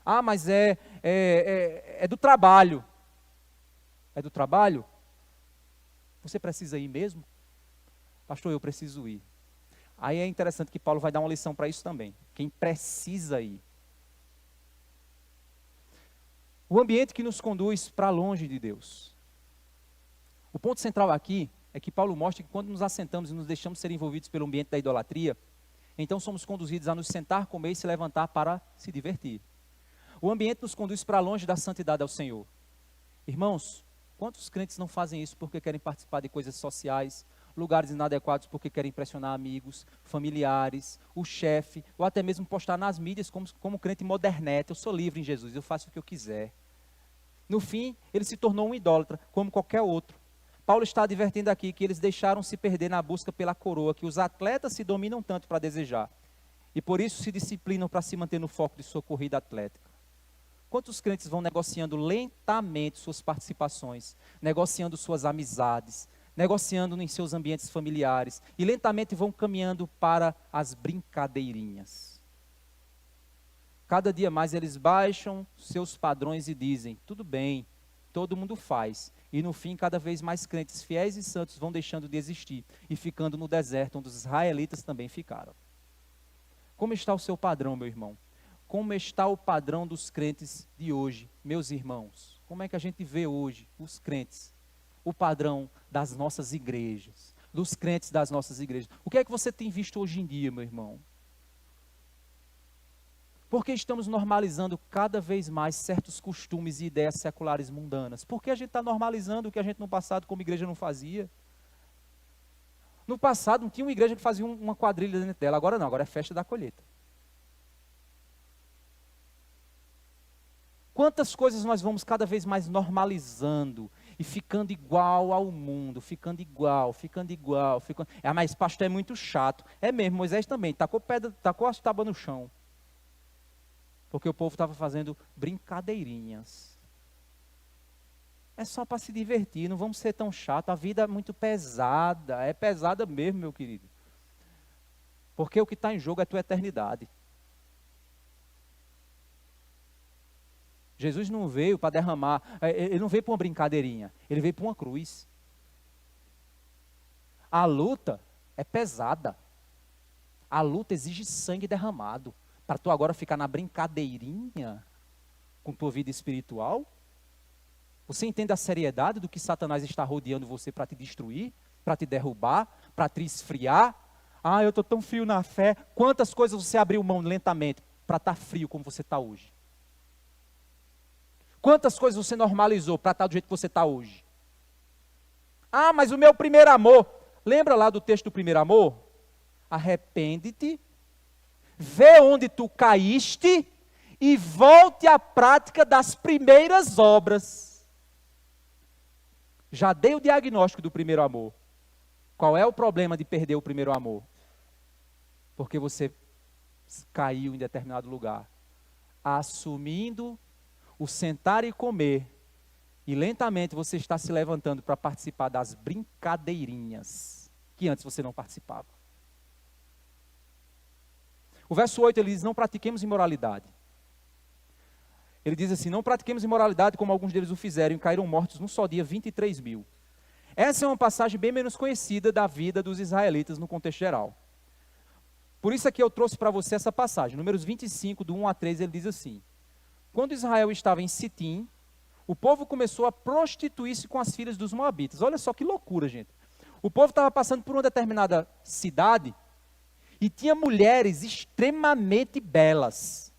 Ah, mas é do trabalho. É do trabalho? Você precisa ir mesmo? Pastor, eu preciso ir. Aí é interessante que Paulo vai dar uma lição para isso também. Quem precisa ir. O ambiente que nos conduz para longe de Deus. O ponto central aqui é que Paulo mostra que quando nos assentamos e nos deixamos ser envolvidos pelo ambiente da idolatria, então somos conduzidos a nos sentar, comer e se levantar para se divertir. O ambiente nos conduz para longe da santidade ao Senhor. Irmãos, quantos crentes não fazem isso porque querem participar de coisas sociais, lugares inadequados porque querem impressionar amigos, familiares, o chefe, ou até mesmo postar nas mídias como crente modernete, eu sou livre em Jesus, eu faço o que eu quiser. No fim, ele se tornou um idólatra, como qualquer outro. Paulo está advertindo aqui que eles deixaram se perder na busca pela coroa, que os atletas se dominam tanto para desejar, e por isso se disciplinam para se manter no foco de sua corrida atlética. Quantos crentes vão negociando lentamente suas participações, negociando suas amizades, negociando em seus ambientes familiares, e lentamente vão caminhando para as brincadeirinhas. Cada dia mais eles baixam seus padrões e dizem, tudo bem, todo mundo faz. E no fim, cada vez mais crentes fiéis e santos vão deixando de existir e ficando no deserto, onde os israelitas também ficaram. Como está o seu padrão, meu irmão? Como está o padrão dos crentes de hoje, meus irmãos? Como é que a gente vê hoje os crentes? O padrão das nossas igrejas, dos crentes das nossas igrejas. O que é que você tem visto hoje em dia, meu irmão? Por que estamos normalizando cada vez mais certos costumes e ideias seculares mundanas? Por que a gente está normalizando o que a gente no passado como igreja não fazia? No passado não tinha uma igreja que fazia uma quadrilha dentro dela, agora não, agora é festa da colheita. Quantas coisas nós vamos cada vez mais normalizando e ficando igual ao mundo, ficando igual. Ah, mas pastor é muito chato. É mesmo, Moisés também, tacou as tábuas no chão. Porque o povo estava fazendo brincadeirinhas. É só para se divertir, não vamos ser tão chato. A vida é muito pesada, é pesada mesmo, meu querido. Porque o que está em jogo é a tua eternidade. Jesus não veio para derramar, ele não veio para uma brincadeirinha, ele veio para uma cruz. A luta é pesada. A luta exige sangue derramado. Para tu agora ficar na brincadeirinha com tua vida espiritual? Você entende a seriedade do que Satanás está rodeando você para te destruir, para te derrubar, para te esfriar? Ah, eu estou tão frio na fé. Quantas coisas você abriu mão lentamente para estar frio como você está hoje? Quantas coisas você normalizou para estar do jeito que você está hoje? Ah, mas o meu primeiro amor. Lembra lá do texto do primeiro amor? Arrepende-te, vê onde tu caíste e volte à prática das primeiras obras. Já dei o diagnóstico do primeiro amor. Qual é o problema de perder o primeiro amor? Porque você caiu em determinado lugar, assumindo o sentar e comer E lentamente você está se levantando para participar das brincadeirinhas que antes você não participava. O verso 8 ele diz, não pratiquemos imoralidade. Ele diz assim, não pratiquemos imoralidade como alguns deles o fizeram e caíram mortos num só dia 23 mil. Essa é uma passagem bem menos conhecida da vida dos israelitas no contexto geral. Por isso aqui eu trouxe para você essa passagem. Números 25, do 1 a 3, ele diz assim, quando Israel estava em Sitim, o povo começou a prostituir-se com as filhas dos moabitas. Olha só que loucura, gente. O povo estava passando por uma determinada cidade e tinha mulheres extremamente belas.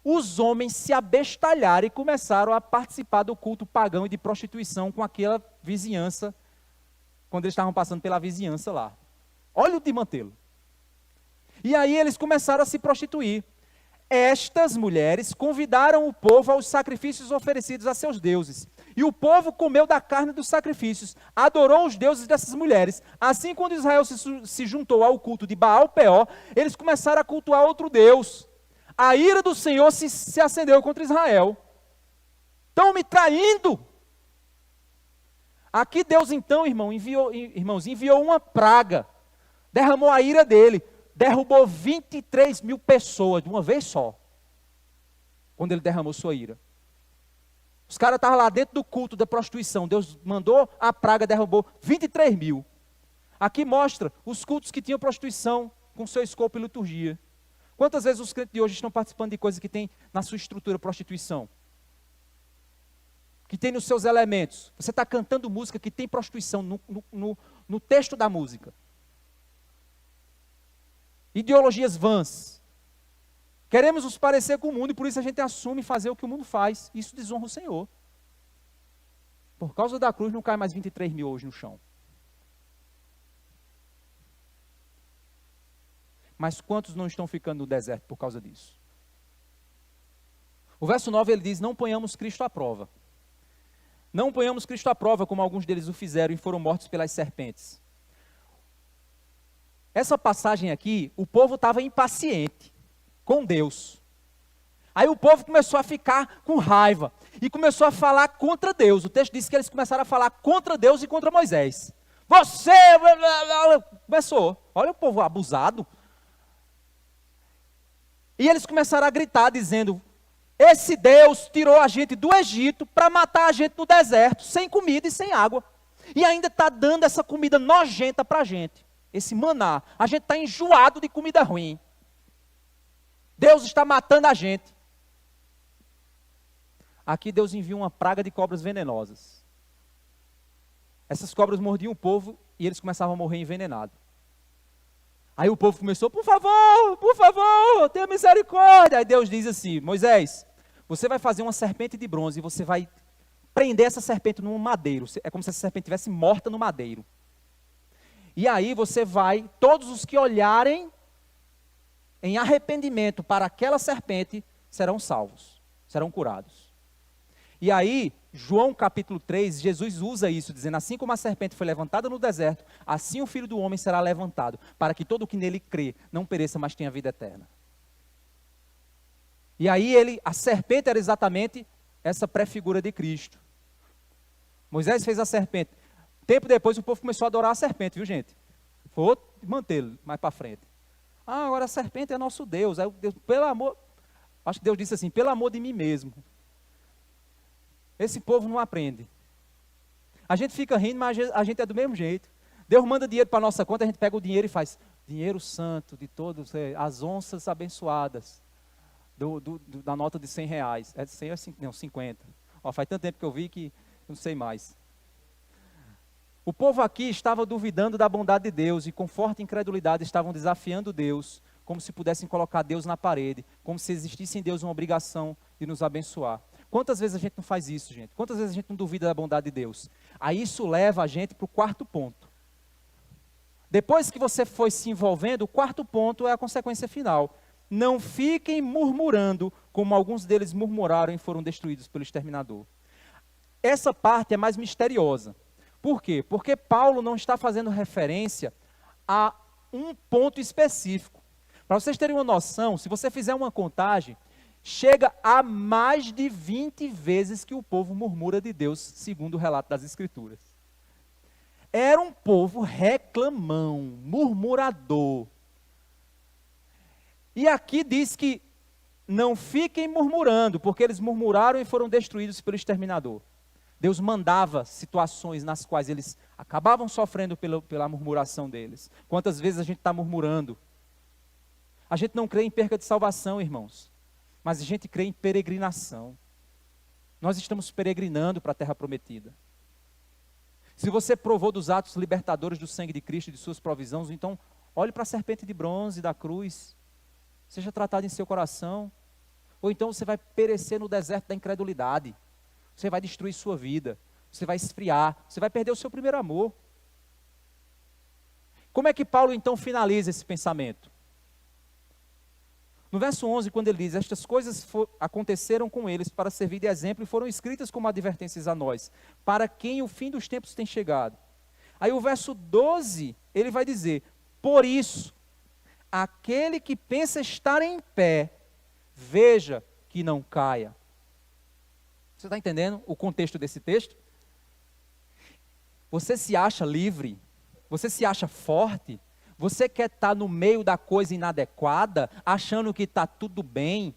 Os homens se abestalharam e começaram a participar do culto pagão e de prostituição com aquela vizinhança, quando eles estavam passando pela vizinhança lá. Olha o de mantê-lo. E aí eles começaram a se prostituir. Estas mulheres convidaram o povo aos sacrifícios oferecidos a seus deuses. E o povo comeu da carne dos sacrifícios, adorou os deuses dessas mulheres. Assim, quando Israel se juntou ao culto de Baal-Peor, eles começaram a cultuar outro deus. A ira do Senhor se acendeu contra Israel. Estão me traindo. Aqui Deus então, irmãos, enviou uma praga. Derramou a ira dele. Derrubou 23 mil pessoas de uma vez só. Quando ele derramou sua ira. Os caras estavam lá dentro do culto da prostituição. Deus mandou a praga, derrubou 23 mil. Aqui mostra os cultos que tinham prostituição com seu escopo e liturgia. Quantas vezes os crentes de hoje estão participando de coisas que tem na sua estrutura prostituição? Que tem nos seus elementos. Você está cantando música que tem prostituição no texto da música. Ideologias vãs. Queremos nos parecer com o mundo e por isso a gente assume fazer o que o mundo faz. Isso desonra o Senhor. Por causa da cruz não cai mais 23 mil hoje no chão. Mas quantos não estão ficando no deserto por causa disso? O verso 9 ele diz, não ponhamos Cristo à prova. Não ponhamos Cristo à prova como alguns deles o fizeram e foram mortos pelas serpentes. Essa passagem aqui, o povo estava impaciente com Deus. Aí o povo começou a ficar com raiva e começou a falar contra Deus. O texto diz que eles começaram a falar contra Deus e contra Moisés. Você... Começou. Olha o povo abusado. E eles começaram a gritar dizendo, esse Deus tirou a gente do Egito para matar a gente no deserto, sem comida e sem água. E ainda está dando essa comida nojenta para a gente. Esse maná, a gente está enjoado de comida ruim. Deus está matando a gente. Aqui Deus envia uma praga de cobras venenosas. Essas cobras mordiam o povo e eles começavam a morrer envenenados. Aí o povo começou, por favor, tenha misericórdia. Aí Deus diz assim, Moisés, você vai fazer uma serpente de bronze e você vai prender essa serpente num madeiro. É como se essa serpente estivesse morta no madeiro. E aí você vai, todos os que olharem em arrependimento para aquela serpente, serão salvos, serão curados. E aí, João capítulo 3, Jesus usa isso, dizendo, assim como a serpente foi levantada no deserto, assim o Filho do Homem será levantado, para que todo o que nele crê não pereça, mas tenha vida eterna. E aí a serpente era exatamente essa pré-figura de Cristo. Moisés fez a serpente. Tempo depois o povo começou a adorar a serpente, viu gente? Foi mantê-lo mais para frente. Ah, agora a serpente é nosso Deus. Aí Deus, pelo amor, acho que Deus disse assim, pelo amor de mim mesmo. Esse povo não aprende. A gente fica rindo, mas a gente é do mesmo jeito. Deus manda dinheiro para a nossa conta, a gente pega o dinheiro e faz dinheiro santo de todos, as onças abençoadas da nota de R$100. É 100 ou não, 50. Ó, faz tanto tempo que eu vi que não sei mais. O povo aqui estava duvidando da bondade de Deus e com forte incredulidade estavam desafiando Deus, como se pudessem colocar Deus na parede, como se existisse em Deus uma obrigação de nos abençoar. Quantas vezes a gente não faz isso, gente? Quantas vezes a gente não duvida da bondade de Deus? Aí isso leva a gente para o quarto ponto. Depois que você foi se envolvendo, o quarto ponto é a consequência final. Não fiquem murmurando, como alguns deles murmuraram e foram destruídos pelo exterminador. Essa parte é mais misteriosa. Por quê? Porque Paulo não está fazendo referência a um ponto específico. Para vocês terem uma noção, se você fizer uma contagem, chega a mais de 20 vezes que o povo murmura de Deus, segundo o relato das Escrituras. Era um povo reclamão, murmurador. E aqui diz que não fiquem murmurando, porque eles murmuraram e foram destruídos pelo exterminador. Deus mandava situações nas quais eles acabavam sofrendo pela murmuração deles. Quantas vezes a gente está murmurando? A gente não crê em perca de salvação, irmãos, mas a gente crê em peregrinação. Nós estamos peregrinando para a terra prometida. Se você provou dos atos libertadores do sangue de Cristo e de suas provisões, então olhe para a serpente de bronze da cruz, seja tratado em seu coração, ou então você vai perecer no deserto da incredulidade, você vai destruir sua vida, você vai esfriar, você vai perder o seu primeiro amor. Como é que Paulo então finaliza esse pensamento? No verso 11, quando ele diz, estas coisas aconteceram com eles para servir de exemplo e foram escritas como advertências a nós, para quem o fim dos tempos tem chegado. Aí o verso 12, ele vai dizer, por isso, aquele que pensa estar em pé, veja que não caia. Você está entendendo o contexto desse texto? Você se acha livre? Você se acha forte? Você quer estar no meio da coisa inadequada, achando que está tudo bem,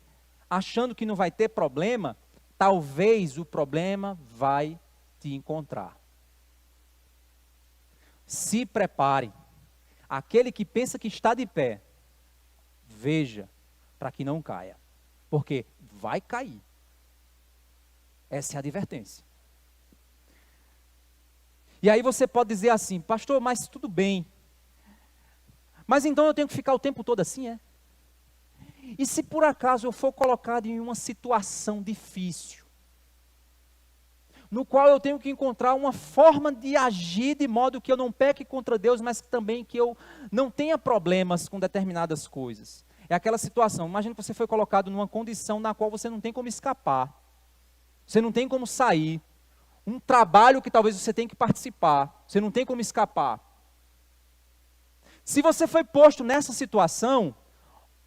achando que não vai ter problema? Talvez o problema vai te encontrar. Se prepare. Aquele que pensa que está de pé, veja, para que não caia. Porque vai cair. Essa é a advertência. E aí você pode dizer assim, pastor, mas tudo bem. Mas então eu tenho que ficar o tempo todo assim, é? E se por acaso eu for colocado em uma situação difícil, no qual eu tenho que encontrar uma forma de agir de modo que eu não peque contra Deus, mas também que eu não tenha problemas com determinadas coisas. É aquela situação, imagina que você foi colocado numa condição na qual você não tem como escapar, você não tem como sair, um trabalho que talvez você tenha que participar, você não tem como escapar. Se você foi posto nessa situação,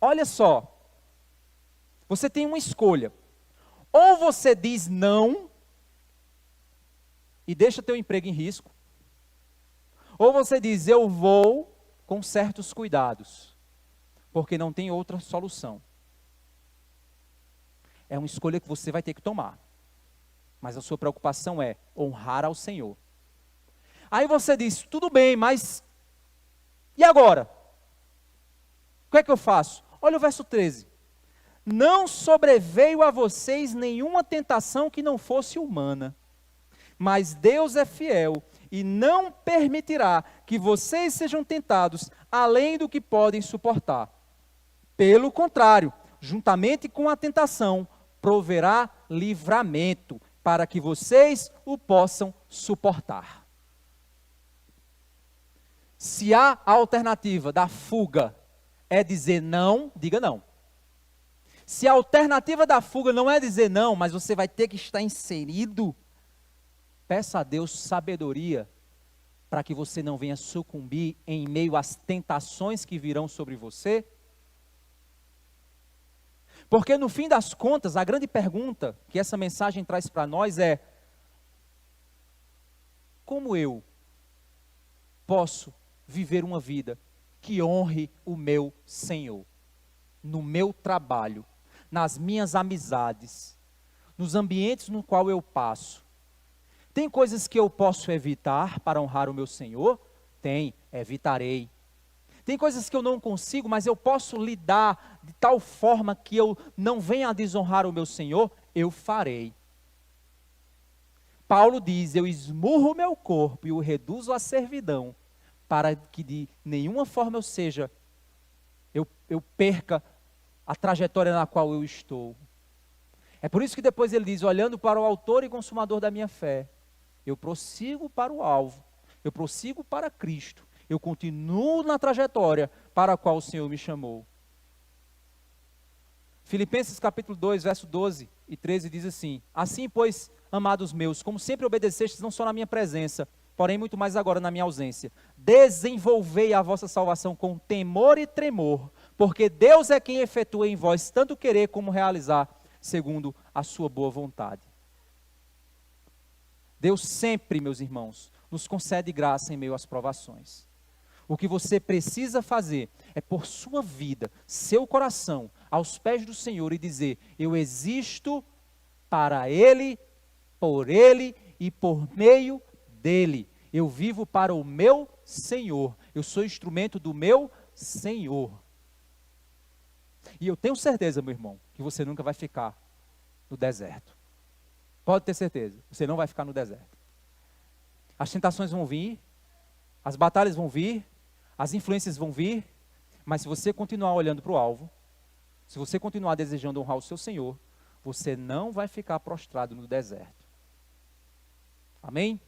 olha só, você tem uma escolha. Ou você diz não e deixa teu emprego em risco, ou você diz eu vou com certos cuidados, porque não tem outra solução. É uma escolha que você vai ter que tomar, mas a sua preocupação é honrar ao Senhor. Aí você diz, tudo bem, mas e agora? O que é que eu faço? Olha o verso 13. Não sobreveio a vocês nenhuma tentação que não fosse humana, mas Deus é fiel e não permitirá que vocês sejam tentados além do que podem suportar. Pelo contrário, juntamente com a tentação, proverá livramento para que vocês o possam suportar. Se a alternativa da fuga é dizer não, diga não. Se a alternativa da fuga não é dizer não, mas você vai ter que estar inserido, peça a Deus sabedoria para que você não venha sucumbir em meio às tentações que virão sobre você. Porque no fim das contas, a grande pergunta que essa mensagem traz para nós é: como eu posso viver uma vida que honre o meu Senhor, no meu trabalho, nas minhas amizades, nos ambientes no qual eu passo? Tem coisas que eu posso evitar para honrar o meu Senhor? Tem, evitarei. Tem coisas que eu não consigo, mas eu posso lidar de tal forma que eu não venha a desonrar o meu Senhor? Eu farei. Paulo diz, eu esmurro o meu corpo e o reduzo à servidão, para que de nenhuma forma eu perca a trajetória na qual eu estou. É por isso que depois ele diz, olhando para o autor e consumador da minha fé, eu prossigo para o alvo, eu prossigo para Cristo, eu continuo na trajetória para a qual o Senhor me chamou. Filipenses capítulo 2, verso 12 e 13 diz assim, assim pois, amados meus, como sempre obedecestes não só na minha presença, porém muito mais agora na minha ausência, desenvolvei a vossa salvação com temor e tremor, porque Deus é quem efetua em vós tanto querer como realizar, segundo a sua boa vontade. Deus sempre, meus irmãos, nos concede graça em meio às provações. O que você precisa fazer é pôr sua vida, seu coração, aos pés do Senhor e dizer: eu existo para Ele, por Ele e por meio dEle. Eu vivo para o meu Senhor. Eu sou instrumento do meu Senhor. E eu tenho certeza, meu irmão, que você nunca vai ficar no deserto. Pode ter certeza, você não vai ficar no deserto. As tentações vão vir, as batalhas vão vir, as influências vão vir, mas se você continuar olhando para o alvo, se você continuar desejando honrar o seu Senhor, você não vai ficar prostrado no deserto. Amém?